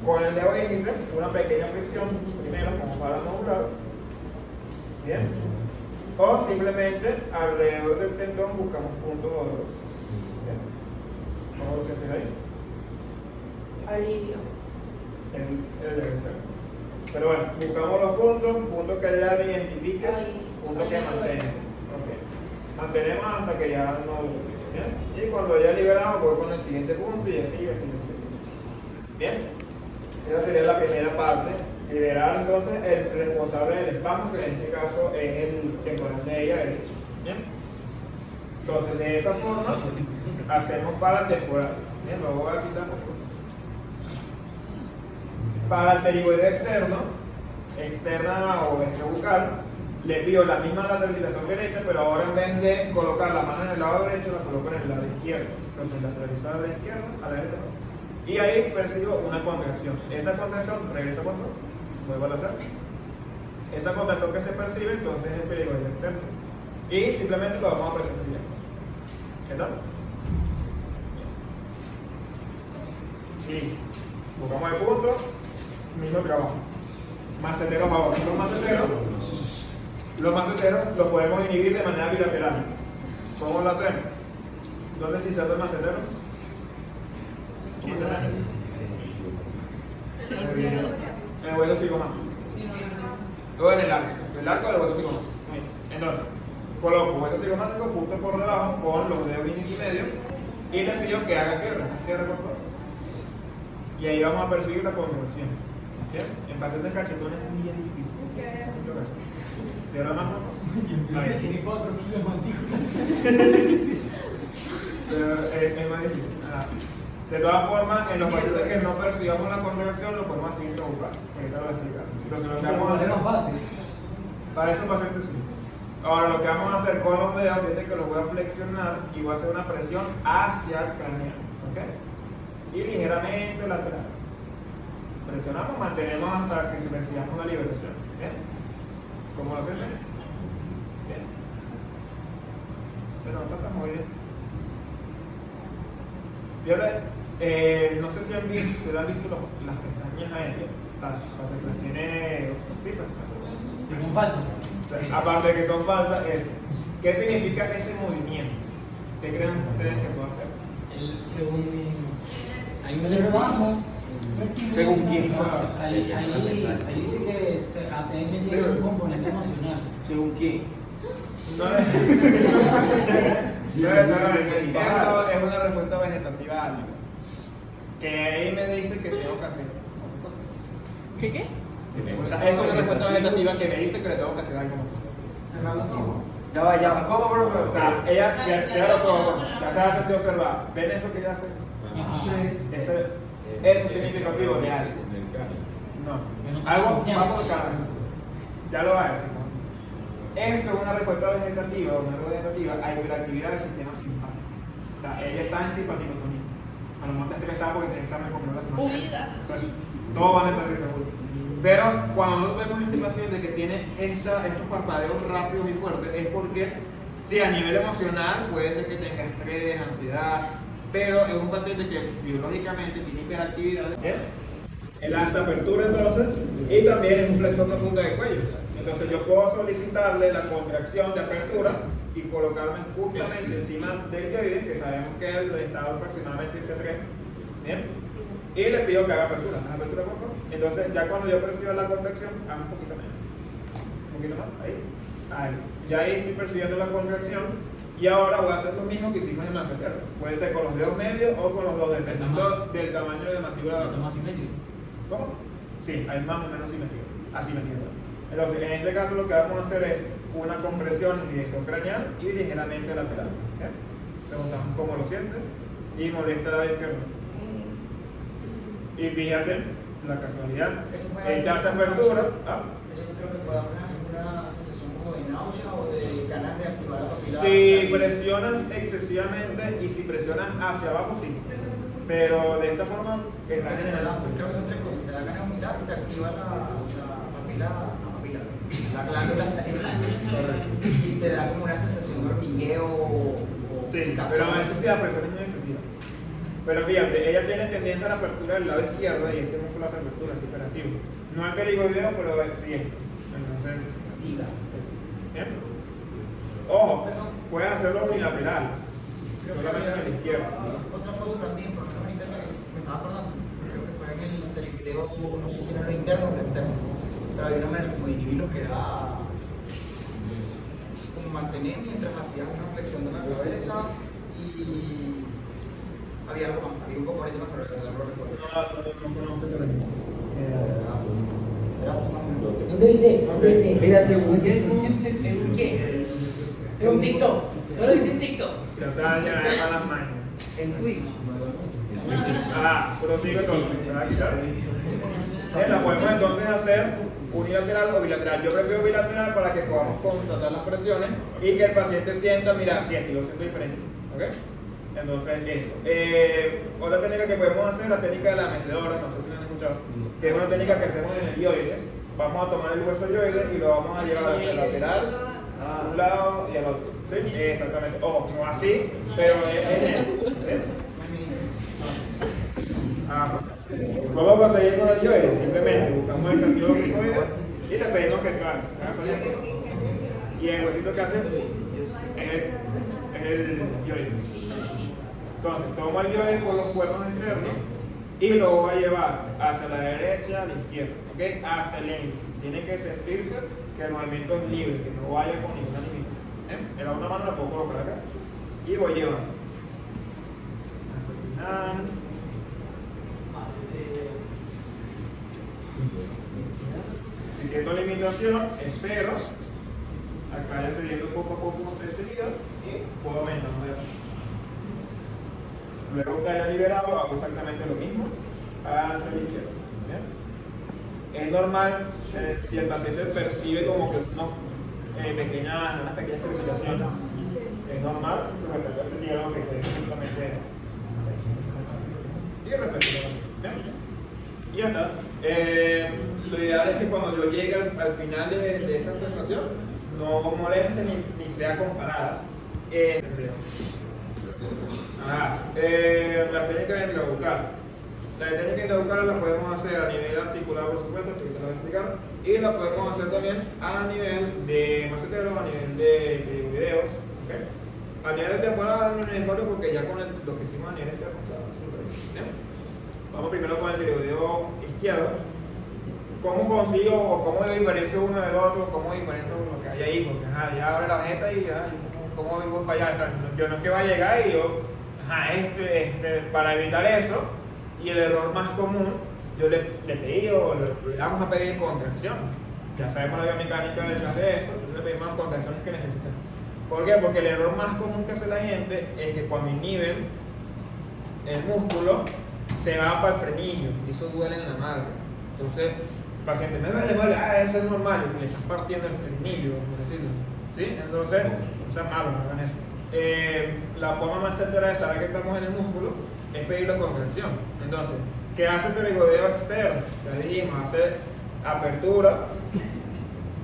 con el dedo índice, una pequeña fricción, primero, como para modular. Bien. O simplemente alrededor del tendón buscamos puntos dolorosos. Bien. ¿Cómo lo sientes ahí? Alivio. El debe ser. Pero bueno, buscamos los puntos que ya identifique, puntos que mantengan. Okay. Mantenemos hasta que ya no lo ¿bien? Y cuando ya liberado voy con el siguiente punto y así. Bien, esa sería la primera parte. Liberar entonces el responsable del espasmo, que en este caso es el temporal de ella derecho. Bien. Entonces de esa forma hacemos para el temporal. Bien, lo voy a quitar. Para el pterigoideo externa o extrabucal, le pido la misma lateralización derecha, pero ahora en vez de colocar la mano en el lado derecho, la coloco en el lado izquierdo. Entonces lateralizar a la izquierda, a la derecha. Y ahí percibo una contracción. Esa contracción regresa por todo. Vuelvo a hacer. Esa contracción que se percibe, entonces es el pterigoideo externo. Y simplemente lo vamos a presentar. ¿Qué tal? Y buscamos el punto. Mismo trabajo. Maceteros ahora. Los maceteros los podemos inhibir de manera bilateral. ¿Cómo lo hacemos? ¿Dónde se inserta el macetero? En el hueso cigomático. O en el arco. El arco del hueso cigomático. Entonces, coloco hueso cigomático justo por debajo con los dedos índice y medio y les pido que haga cierre. Cierre, por favor. Y ahí vamos a percibir la contracción. ¿Bien? En pacientes cachetones es bien difícil. Mucho caso. Cierra más, por favor. Tiene 4 kilos de mandíbula. Pero es más difícil. De todas formas, en los pacientes que no percibamos la contracción, lo podemos seguir buscar. Ahorita lo voy a explicar. Entonces, lo que vamos a hacer más fácil. para esos pacientes sí. Ahora, lo que vamos a hacer con los dedos es que los voy a flexionar y voy a hacer una presión hacia el cráneo. ¿Ok? Y ligeramente lateral. Presionamos, mantenemos hasta que percibamos una liberación. ¿Bien? ¿Cómo lo hacen? Bien. Pero no está muy bien. Y ahora, no sé si han visto las pestañas aéreas, las que tiene pisas. Que son falsas. Aparte de que son falsas, ¿qué significa ese movimiento? ¿Qué creen ustedes que puedo hacer? Según. Hay un ¿Según quién? Ahí dice que tiene un componente emocional. ¿Según quién? Eso es una respuesta vegetativa algo. Que ahí me dice que tengo que hacer otra cosa. ¿Qué? O sea, eso es una respuesta vegetativa que me dice que le tengo que hacer algo. Ya va. ¿Cómo, bro? O sea, ella cierra los ojos, ya se hace de observar. ¿Ven eso que ella hace? Eso es significativo de algo. No. Algo va por cada uno. Ya lo va a decir. Esto es una respuesta vegetativa o una vegetativa a hiperactividad del sistema simpático. O sea, ella está en simpaticotonía. A lo mejor está estresada porque tiene examen como la semana. Todos van a estar seguros. Pero cuando nosotros vemos este paciente que tiene estos parpadeos rápidos y fuertes, es porque, sí, a nivel emocional puede ser que tenga estrés, ansiedad, pero es un paciente que biológicamente tiene hiperactividad. Él hace apertura entonces y también es un flexor profundo de cuello. Entonces yo puedo solicitarle la contracción de apertura y colocarme justamente encima del yoide, que sabemos que él está aproximadamente en C3. ¿Bien? Y le pido que haga apertura. ¿Haz apertura, por favor? Entonces ya cuando yo percibo la contracción, hago un poquito menos. Un poquito más. Ahí. Ya ahí estoy percibiendo la contracción. Y ahora voy a hacer lo mismo que hicimos en el macetero. Puede ser con los dedos medios o con los dos dedos del tamaño de la mandíbula. ¿Está más simétrico? ¿Cómo? Sí, hay más o menos simetría. Asimetría. Entonces, en este caso lo que vamos a hacer es una compresión en dirección craneal y ligeramente lateral. Preguntamos cómo lo siente. y molesta el lado izquierdo. Y fíjate la casualidad, Eso puede esta hacer apertura, Eso yo creo que puede dar una sensación como de náusea o de ganas de activar la papila. si presionas excesivamente y si presionas hacia abajo, sí. Pero de esta forma está generando. Creo que son tres cosas. Te da ganas de vomitar y te activa la glándula cerebral. Y te da como una sensación de hormigueo o Sí, picazón. pero eso sí, la presión es muy excesiva. Pero fíjate, ella tiene tendencia a la apertura del lado izquierdo y este músculo hace apertura, es hiperactivo. No es peligroideo, pero sí es. Entonces, Diga. ¿bien? Ojo, puedes hacerlo unilateral. Creo que Solamente había a la izquierda. otra cosa también, por lo menos ahorita me estaba acordando, creo que fue en el del video, no sé si era lo interno o lo externo, pero había una manera como de inhibirlo que era como mantener mientras hacías una flexión de la cabeza y había algo más, había un componente más, pero no lo recuerdo. No conozco ese ritmo. Era así más o menos. ¿Dónde dice eso? ¿Dónde dice eso? Mira, según qué. ¿En qué? ¿En un TikTok? ¿No lo viste en TikTok? Ya está, ya está las manos. En Twitch. Prosigo entonces. La podemos entonces hacer unilateral o bilateral. Yo prefiero bilateral para que podamos constatar las presiones y que el paciente sienta, mira, siente, lo siento diferente. ¿Ok? Entonces, eso. Otra técnica que podemos hacer es la técnica de la mecedora, no sé si lo han escuchado, que es una técnica que hacemos en el yoides. Vamos a tomar el hueso yoides y lo vamos a llevar hacia el lateral, a un lado y al otro. ¿Sí? Exactamente. Ojo, no así, pero es ¿cómo conseguimos el yoides? Simplemente buscamos el sentido cricoide y le pedimos que haga saliendo. Y el huesito que hace es el yoides. Entonces, tomo el yoides por los cuernos externos y lo voy a llevar hacia la derecha, a la izquierda, ¿ok? Hasta el índice. Tiene que sentirse que el movimiento es libre, que no vaya con ninguna limitación. En la otra mano la puedo colocar acá y voy llevando. Hasta el final. Si siento limitación, espero. Acá ya cediendo poco a poco este tejido y puedo aumentar. Luego que haya liberado, hago exactamente lo mismo hacia el izquierdo. Es normal si el paciente percibe como que unas pequeñas crepitaciones. Es normal porque el paciente tiene algo que esté simplemente y repetirlo. Y ya está. Lo ideal es que cuando yo llegue al final de esa sensación, no moleste ni sea comparadas. La técnica intrabucal. La técnica intrabucal la podemos hacer a nivel articular, por supuesto, que te lo voy a explicar, y la podemos hacer también a nivel de maceteros, a nivel de videos. ¿Okay? A nivel de temporada no es necesario porque ya con lo que hicimos a nivel de temporada está súper bien. Vamos primero con el video izquierdo. ¿Cómo consigo o cómo diferencio uno del otro? ¿Cómo diferencio lo que hay ahí? Porque ya abre la jeta y ya, ¿cómo voy para allá? O sea, yo no es que va a llegar y yo, para evitar eso, y el error más común, yo le pedí o le vamos a pedir contracción. Ya sabemos la biomecánica detrás de eso, entonces le pedimos las contracciones que necesitan. ¿Por qué? Porque el error más común que hace la gente es que cuando inhiben el músculo, se va para el frenillo y eso duele en la madre. Entonces, el paciente me duele, eso es normal, le estás partiendo el frenillo, por decirlo. ¿Sí? Entonces, eso es malo, no hagan eso. La forma más certera de saber que estamos en el músculo es pedir la contracción. Entonces, ¿qué hace el perigodeo externo? Ya dijimos, hace apertura,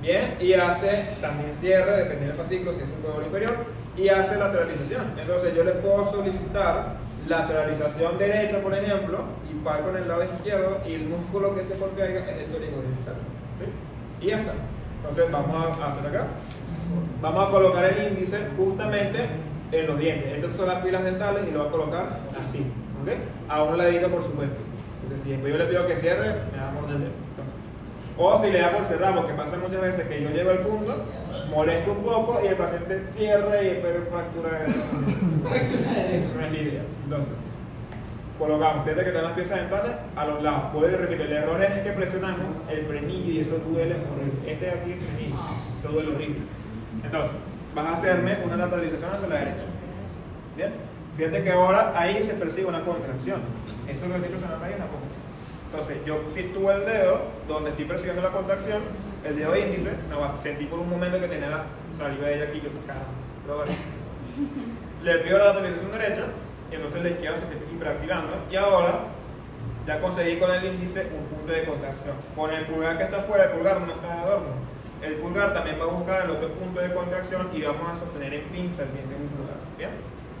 bien, y hace también cierre, dependiendo del fascículo, si es un huevo inferior, y hace lateralización. Entonces, yo le puedo solicitar lateralización derecha, por ejemplo, y par con el lado izquierdo, y el músculo que se contraiga es el perigodeo externo. ¿Sí? Y ya está. Entonces, vamos a hacer acá. Vamos a colocar el índice justamente en los dientes. Estas son las filas dentales y lo voy a colocar así, ¿ok? A un ladito, por supuesto. Porque si después yo le pido que cierre, me va a morder el dedo. O si le da por cerrar, porque pasa muchas veces que yo llego al punto, molesto un poco y el paciente cierra y después fractura el dedo. No es la idea. Entonces, colocamos, fíjate que están las piezas dentales a los lados. Vuelvo y repito, el error es que presionamos el frenillo y eso duele horrible. Este de aquí es el frenillo, eso duele horrible. Entonces, vas a hacerme una lateralización hacia la derecha. Bien, Fíjate que ahora ahí se percibe una contracción. Eso que estoy presionando ahí es una contracción. Entonces, yo sitúo el dedo donde estoy percibiendo la contracción, el dedo índice, sentí por un momento que tenía la saliva de ella aquí, yo le pido la lateralización derecha, y entonces la izquierda se está hiperactivando, y ahora ya conseguí con el índice un punto de contracción. Con el pulgar que está afuera, el pulgar no está de adorno. El pulgar también va a buscar el otro punto de contracción y vamos a sostener en pinza el diente pulgar. ¿Bien?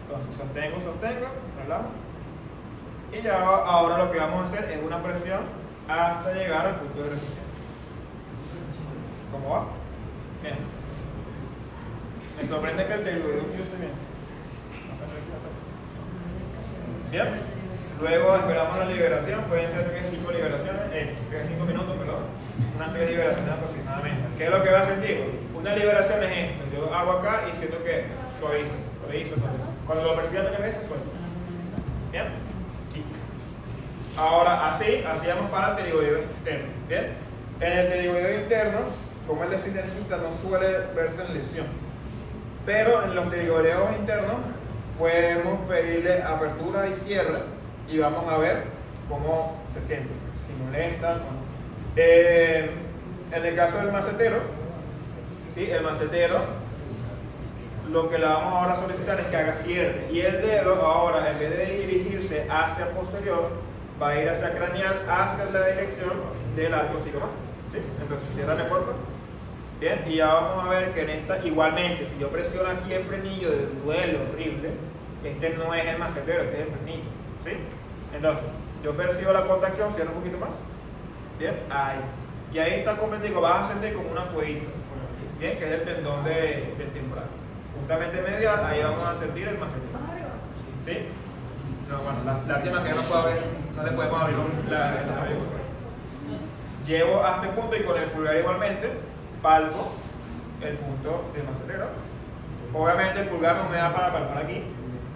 Entonces sostengo, relajo. Y ya ahora lo que vamos a hacer es una presión hasta llegar al punto de resistencia. ¿Cómo va? Bien. Me sorprende que el pterygoideo yo esté bien. Bien. Luego esperamos la liberación, pueden ser 5 liberaciones, 5 minutos, perdón, unas 3 liberaciones aproximadamente. ¿Qué es lo que va a sentir? Una liberación es esto, yo hago acá y siento que suavizo. Cuando lo perciban 3 veces, suelto. ¿Bien? Ahora, así vamos para el pterygoideo externo. ¿Bien? En el pterygoideo interno, como es de sinergista, no suele verse en lesión. Pero en los pterigoideos internos podemos pedirle apertura y cierre y vamos a ver cómo se siente, si molesta o no. En el caso del macetero, ¿sí? El macetero, lo que le vamos ahora a solicitar es que haga cierre y el dedo ahora, en vez de dirigirse hacia posterior, va a ir hacia craneal, hacia la dirección del arco cigomático. ¿Sí? Entonces, ciérrame por favor. Bien, y ya vamos a ver que en esta, igualmente, si yo presiono aquí el frenillo del duelo horrible, este no es el macetero, este es el frenillo. ¿Sí? Entonces, yo percibo la contracción, cierro un poquito más. Bien, ahí. Y ahí está comprendido, vas a sentir como una cuevita. Bien, que es el tendón del temporal. Justamente medial, ahí vamos a sentir el macetero. ¿Sí? No, bueno, la tema que ya no puedo ver, no le podemos abrir la llevo hasta este punto y con el pulgar igualmente palpo el punto del macetero. Obviamente el pulgar no me da para palpar aquí,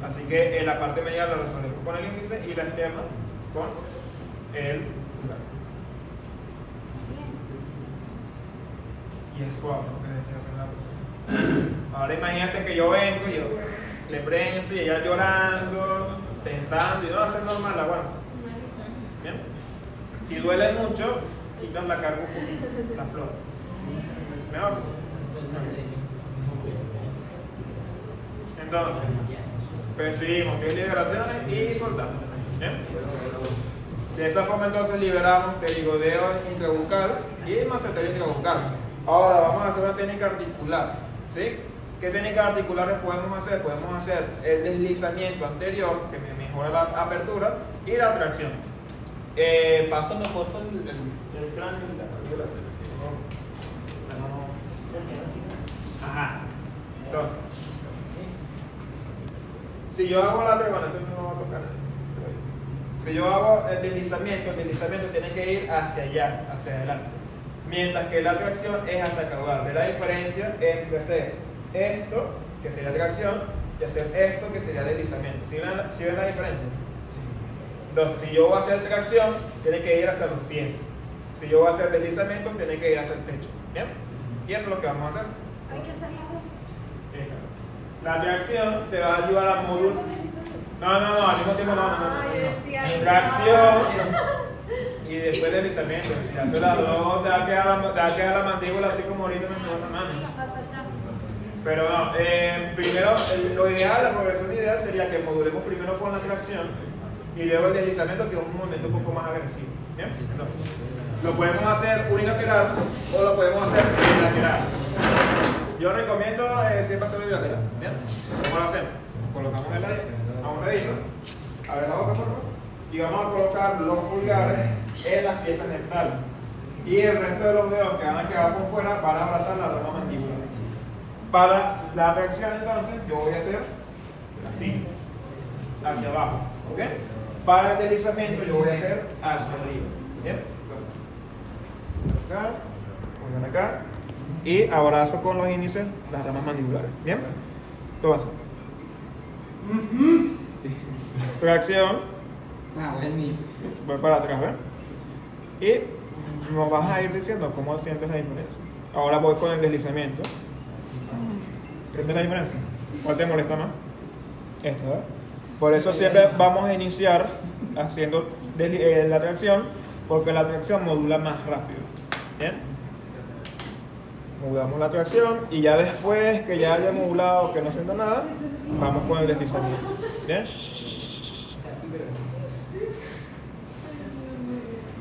así que en la parte medial lo resolvemos con el índice y la externa con el pulgar. Y es suave, ¿no? Ahora imagínate que yo vengo y yo le prenso y ella llorando, tensando y no va a ser normal, la aguanto. ¿Bien? Si duele mucho, quitas la carga un poquito, la flor. ¿Mejor? Entonces, percibimos que hay liberaciones y soltamos. ¿Bien? De esa forma entonces liberamos pterigodeo intrabucal y macetero intrabucal. Ahora vamos a hacer una técnica articular. ¿Sí? ¿Qué técnicas articulares podemos hacer? Podemos hacer el deslizamiento anterior, que me mejora la apertura, y la tracción. Pásame por favor el cráneo y la ajá. Entonces, si yo hago la bueno, esto no va a tocar. Si yo hago el deslizamiento tiene que ir hacia allá, hacia adelante. Mientras que la tracción es hacia caudal. ¿Ve la diferencia entre hacer esto, que sería tracción, y hacer esto, que sería deslizamiento? ¿Sí ven la diferencia? Entonces, si yo voy a hacer tracción, tiene que ir hacia los pies. Si yo voy a hacer deslizamiento, tiene que ir hacia el techo. ¿Bien? Y eso es lo que vamos a hacer. Hay que hacer las dos. La tracción te va a ayudar a modular. No, al mismo tiempo no. Tracción y después deslizamiento. Si haces las dos, te va a quedar la mandíbula así como ahorita me quedó la mano. Pero no, primero, lo ideal, la progresión ideal sería que modulemos primero con la tracción y luego el deslizamiento, que es un movimiento un poco más agresivo. ¿Bien? Entonces, lo podemos hacer unilateral o lo podemos hacer bilateral. Yo recomiendo siempre hacerlo bilateral. ¿Bien? ¿Cómo lo hacemos? Colocamos el ladito, a un ladito, a ver la boca por favor, y vamos a colocar los pulgares en las piezas dentales. Y el resto de los dedos que van a quedar por fuera van a abrazar la rama mandibular. Para la tracción entonces, yo voy a hacer así, hacia abajo. ¿Ok? Para el deslizamiento yo voy a hacer hacia arriba. ¿Bien? Acá, pulgar acá. Y abrazo con los índices las ramas mandibulares. ¿Bien? Todo eso. Tracción. Voy para atrás, ¿ven? Y nos vas a ir diciendo cómo sientes la diferencia. Ahora voy con el deslizamiento. ¿Sientes la diferencia? ¿Cuál te molesta más? Esto, ¿verdad? Por eso siempre vamos a iniciar haciendo la tracción, porque la tracción modula más rápido. ¿Bien? Modulamos la tracción y ya después que ya haya modulado, que no sienta nada, vamos con el deslizamiento. ¿Bien?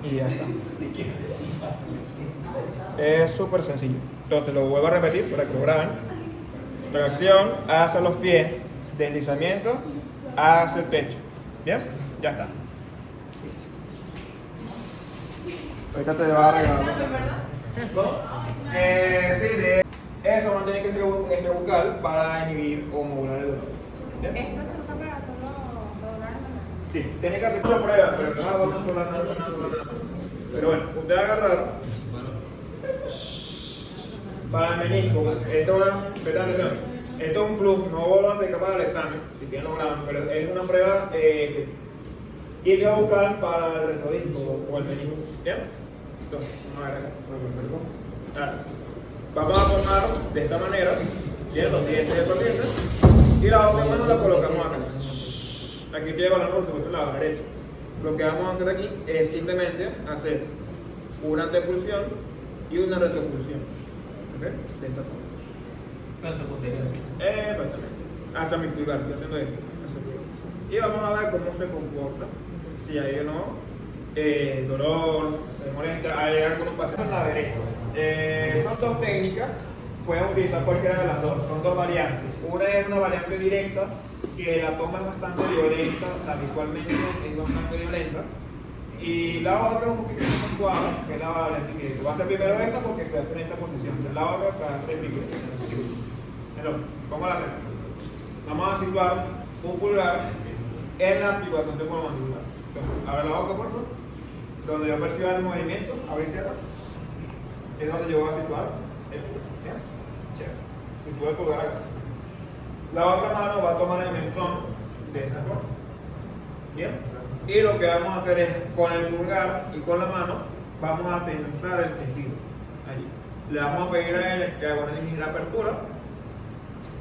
Y ya está. Es súper sencillo. Entonces lo vuelvo a repetir para que lo graben. Tracción hacia los pies, deslizamiento hacia el techo. ¿Bien? Ya está. Ahorita te va a regalar. ¿Cómo? Sí. Eso no tiene que ser bucal para inhibir o modular el dolor. ¿Bien? ¿Esta se usa para hacerlo doblar? Sí, tiene que hacer mucha prueba, pero no es una sola nada. Pero bueno, usted va a agarrar para el menisco. Esto es un plus, no lo aplica para el examen, si bien lo graban, pero es una prueba y que va a buscar para el retrodisco o el menisco. ¿Bien? Entonces, vamos a ver acá. Vamos a formar de esta manera, ¿bien? Los dientes del paciente, y la otra mano la colocamos acá. Aquí lleva la mano, por supuesto, el lado derecho. Lo que vamos a hacer aquí es simplemente hacer una antepulsión y una retropulsión. ¿Ok? De esta forma. Salsa posterior. Exactamente. Hasta mi pulgar, yo haciendo esto. Y vamos a ver cómo se comporta. Si hay o no dolor, se molesta. Hay algunos pacientes en la derecha. Son dos técnicas. Pueden utilizar cualquiera de las dos. Son dos variantes. Una es una variante directa, que la toma es bastante violenta, o sea, visualmente es bastante violenta. Y la otra es un poquito más suave, que es la variante que voy a hacer primero esa porque se hace en esta posición. La otra se hace en mi. ¿Cómo la hacemos? Vamos a situar un pulgar en la articulación temporomandibular. Entonces, abre la boca, por favor. Donde yo perciba el movimiento, abre y cierra. Es donde yo voy a situar el pulgar. ¿Bien? Chévere. Sitúo el pulgar acá. La otra mano va a tomar el mentón de esa forma. ¿Bien? Y lo que vamos a hacer es, con el pulgar y con la mano, vamos a tensar el tejido. Allí. Le vamos a pedir a ella que haga una ligera apertura.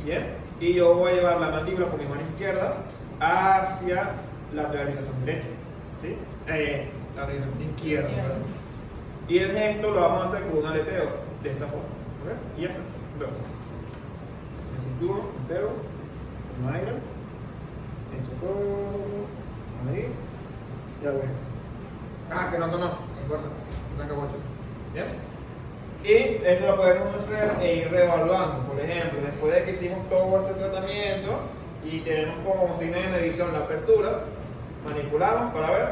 ¿Bien? Y yo voy a llevar la mandíbula con mi mano izquierda hacia la lateralización derecha. ¿Sí? La lateralización izquierda. ¿Verdad? Y el gesto lo vamos a hacer con un aleteo de esta forma. ¿Ok? Y ya está. Entonces, me sitúo, entero, con aire, echo todo, ahí, ya voy. Que no, no acabó hecho. ¿Bien? Y esto lo podemos hacer e ir reevaluando. Por ejemplo, después de que hicimos todo este tratamiento y tenemos como signo de medición la apertura, manipulamos para ver,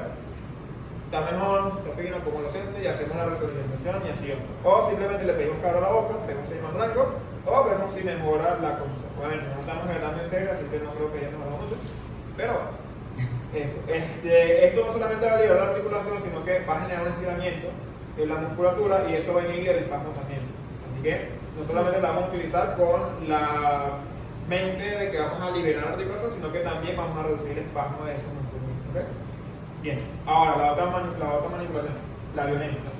está mejor, está fino, como lo siente, y hacemos la retroalimentación y así. O simplemente le pedimos que abra la boca, vemos si hay más rango, o vemos si mejora la condición. Bueno, no estamos hablando en serio, así que no creo que ya nos hablamos mucho, pero bueno, eso. Esto no solamente va a liberar la articulación, sino que va a generar un estiramiento en la musculatura y eso va a inhibir el espasmo también. Así que no solamente la vamos a utilizar con la mente de que vamos a liberar la articulación, sino que también vamos a reducir el espasmo de esos músculos. ¿Okay? Bien, ahora la otra manipulación, la violenta.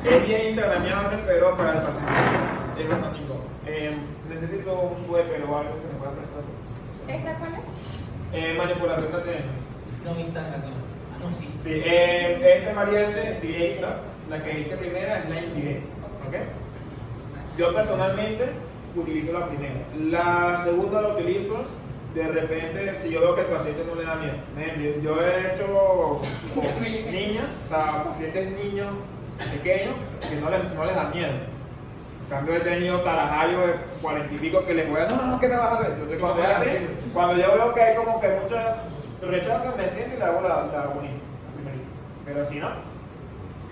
Es bien instagramiable, pero para el paciente es bastante incómodo. Necesito un suéter o algo que me pueda prestar. ¿Esta cuál es? Manipulación de tenis. No Instagram. No, sí. Sí, esta variante directa, la que hice primera es la indirecta. ¿Okay? Yo personalmente utilizo la primera. La segunda la utilizo de repente si yo veo que el paciente no le da miedo. Yo he hecho con niñas, o sea, pacientes niños pequeños que no les da miedo. En cambio he tenido tarajallos de 40 y pico que les voy a decir, no, ¿qué me vas a hacer? Entonces, cuando yo veo que hay como que mucha rechazo, me siento y le hago la bonita, la primerita. Pero si no,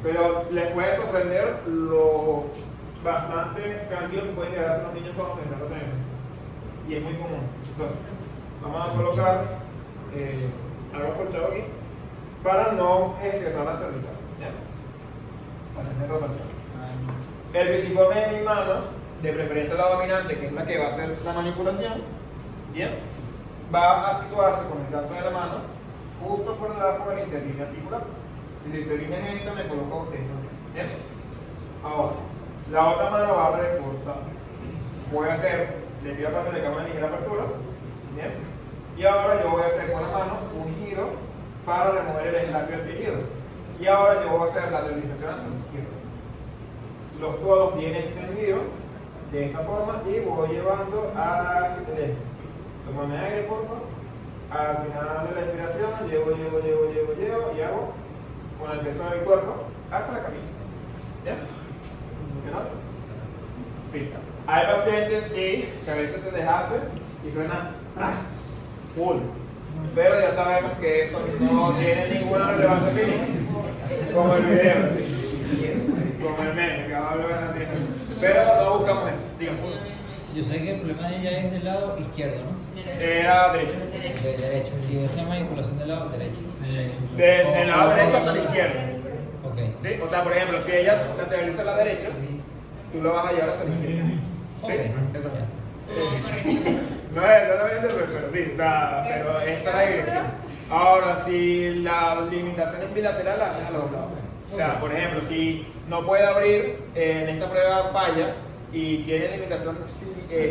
pero les puede sorprender lo bastante cambio que pueden llegar a hacer los niños cuando se están tratando. Y es muy común. Entonces, vamos a colocar algo acolchado aquí para no estresar la cervical. ¿Ya? Hacer rotación. El biciforme de mi mano, de preferencia la dominante, que es la que va a hacer la manipulación, ¿bien? Va a situarse con el canto de la mano justo por debajo de la interlínea articular. Si la interlínea es esta, me coloco esto. ¿Bien? Ahora, la otra mano va a reforzar. Voy a hacer, le pido a que le haga una ligera apertura. ¿Bien? Y ahora yo voy a hacer con la mano un giro para remover el eslabio del tejido. Y ahora yo voy a hacer la debilización hacia la izquierda. Los codos vienen extendidos de esta forma y voy llevando hacia el derecho. Tómame aire, por favor. Al final de la respiración, llevo y hago con el peso del cuerpo hasta la camisa. ¿Bien? ¿Funcionó? Sí. Hay pacientes, sí, que a veces se les hace y suena full. Pero ya sabemos que eso no tiene ninguna relevancia clínica. Como el video, como el meme, que vamos a hablar así. Pero no buscamos eso. Dígame. Yo sé que el problema de ella es del lado izquierdo, ¿no? Era derecho. De derecho. Y esa manipulación del lado derecho. Del lado derecho hacia la izquierda. Ok. ¿Sí? O sea, por ejemplo, si ella lateraliza a la derecha, tú lo vas a llevar hacia la izquierda. ¿Sí? Eso es. No es totalmente, pero sí, o sea, pero esa es la dirección. Ahora, si la limitación es bilateral, la haces a los lados. O sea, por ejemplo, si no puede abrir en esta prueba falla y tiene limitación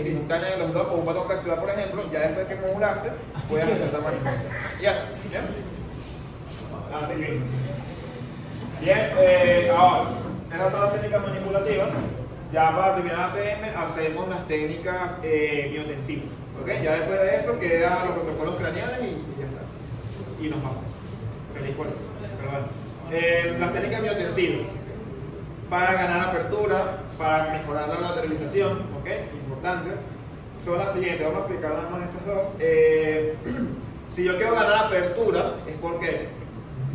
simultánea de los dos, con un patrón fractural, por ejemplo, ya después que modulaste, puedes hacer la manipulación. ¿Ya? ¿Bien? Así mismo. Bien, ahora, esas son las técnicas manipulativas. Ya para terminar ATM hacemos las técnicas miotensivas. ¿Okay? Ya después de eso quedan los protocolos craneales y ya está. Y nos vamos. Feliz por eso. Pero bueno. Las técnicas miotensivas. Para ganar apertura, para mejorar la lateralización, ¿ok? Importante. Son las siguientes. Vamos a explicar nada más esas dos. Si yo quiero ganar apertura, es porque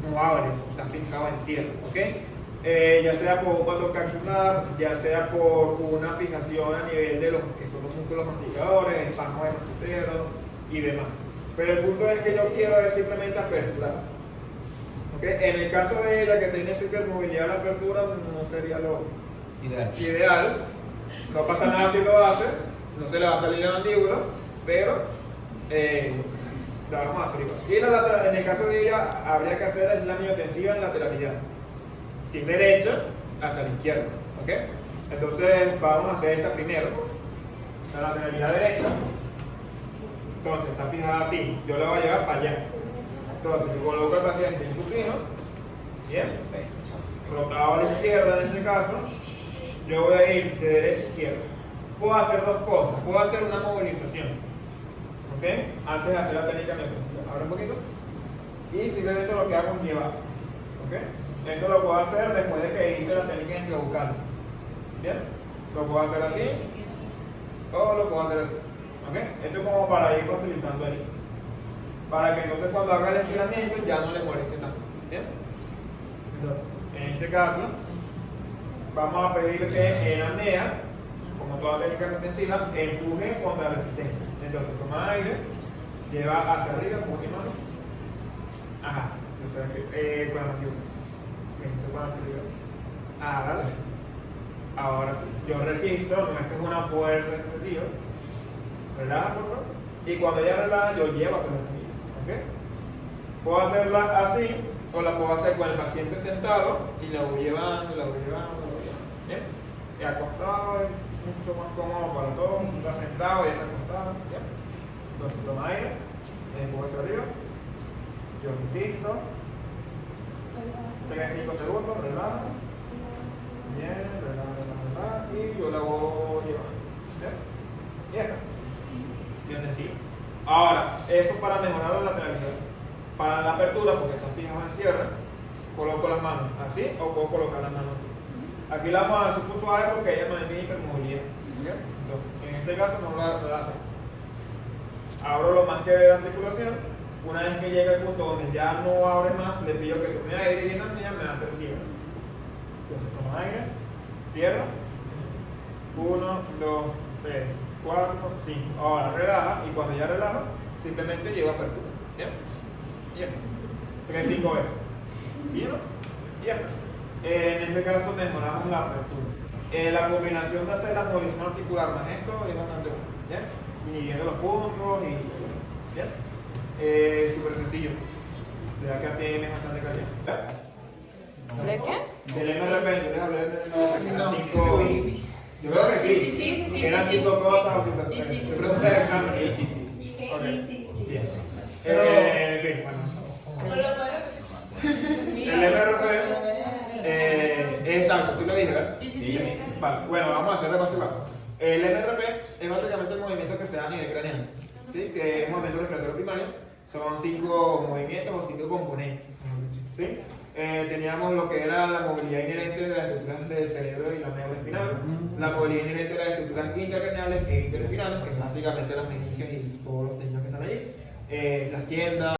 no abre, está fijado en cierre, ¿ok? Ya sea por un patrón capsular, ya sea por una fijación a nivel de los que son los músculos masticadores, el pajo de macetero y demás. Pero el punto es que yo quiero es simplemente aperturar. ¿Okay? En el caso de ella que tiene hipermovilidad, la apertura no sería lo ideal. No pasa nada si lo haces, no se le va a salir la mandíbula, pero la vamos a hacer igual. Y en el caso de ella, habría que hacer la miotensiva en lateralidad. Si es derecha, hacia la izquierda. ¿Ok? Entonces vamos a hacer esa primero. La lateralidad derecha. Entonces está fijada así. Yo la voy a llevar para allá. Entonces yo coloco al paciente en supino. Bien. Rotado a la izquierda en este caso. Yo voy a ir de derecha a izquierda. Puedo hacer dos cosas. Puedo hacer una movilización. ¿Ok? Antes de hacer la técnica miotensiva. Ahora un poquito. Y simplemente lo que hago es llevar. ¿Ok? Esto lo puedo hacer después de que hice la técnica intrabucal. ¿Bien? Lo puedo hacer así o lo puedo hacer así. ¿Ok? Esto es como para ir facilitando ahí. Para que entonces cuando haga el estiramiento ya no le moleste tanto. ¿Bien? Entonces, en este caso, vamos a pedir que en apnea, como toda técnica intensiva, empuje contra la resistencia. Entonces, toma aire, lleva hacia arriba, empuje y mano. Ajá. Con la mandíbula. Vale. Ahora sí, yo resisto, no es que es una fuerza excesiva. Relaja, por favor. Y cuando ella relaja, yo llevo hacia la camilla. ¿Ok? Puedo hacerla así, o la puedo hacer con el paciente sentado y la voy llevando. ¿Bien? Y acostado es mucho más cómodo para todos. Está sentado y está acostado. ¿Bien? Entonces toma aire, empujo hacia arriba. Yo resisto. 5 segundos, relaja. Bien, relaja. Y yo la voy llevando. ¿Bien? Bien. Bien encima. Ahora, eso para mejorar la lateralidad. Para la apertura, porque está fijado en cierre, coloco las manos así o puedo colocar las manos así. Aquí la vamos a hacer un suave porque ella mantiene hipermovilidad. ¿Okay? Entonces, en este caso no la hace. Abro lo más que de la articulación. Una vez que llega al punto donde ya no abre más, le pido que tome aire y en la apnea me hace el cierre. Entonces tomo aire, cierro. 1, 2, 3, 4, 5. Ahora relaja y cuando ya relaja, simplemente llevo apertura. ¿Bien? Bien. 3, 5 veces. ¿Bien? Bien. En este caso mejoramos la apertura. La combinación de hacer la movilización articular más esto es bastante buena. ¿Bien? Inhibiendo los puntos y... ¿bien? Súper sencillo. De acá tiene bastante calidad. ¿De qué? Del MRP, yo les hablé de 5. Yo creo que sí. Eran 5 cosas. Sí. Yo pregunté el examen. Sí. Ok. Bien. En fin, bueno. El MRP, exacto, sí lo dije, ¿verdad? Sí. Vale, bueno, vamos a hacer repaso rápido. El MRP es básicamente el movimiento que se da a nivel craneal, ¿sí? Que es un movimiento respiratorio primario. Son 5 movimientos o 5 componentes, ¿sí? Teníamos lo que era la movilidad inherente de las estructuras del cerebro y la médula espinal, la movilidad inherente de las estructuras intracraneales e interespinales, que son básicamente las meninges y todos los tejidos que están allí, las tiendas.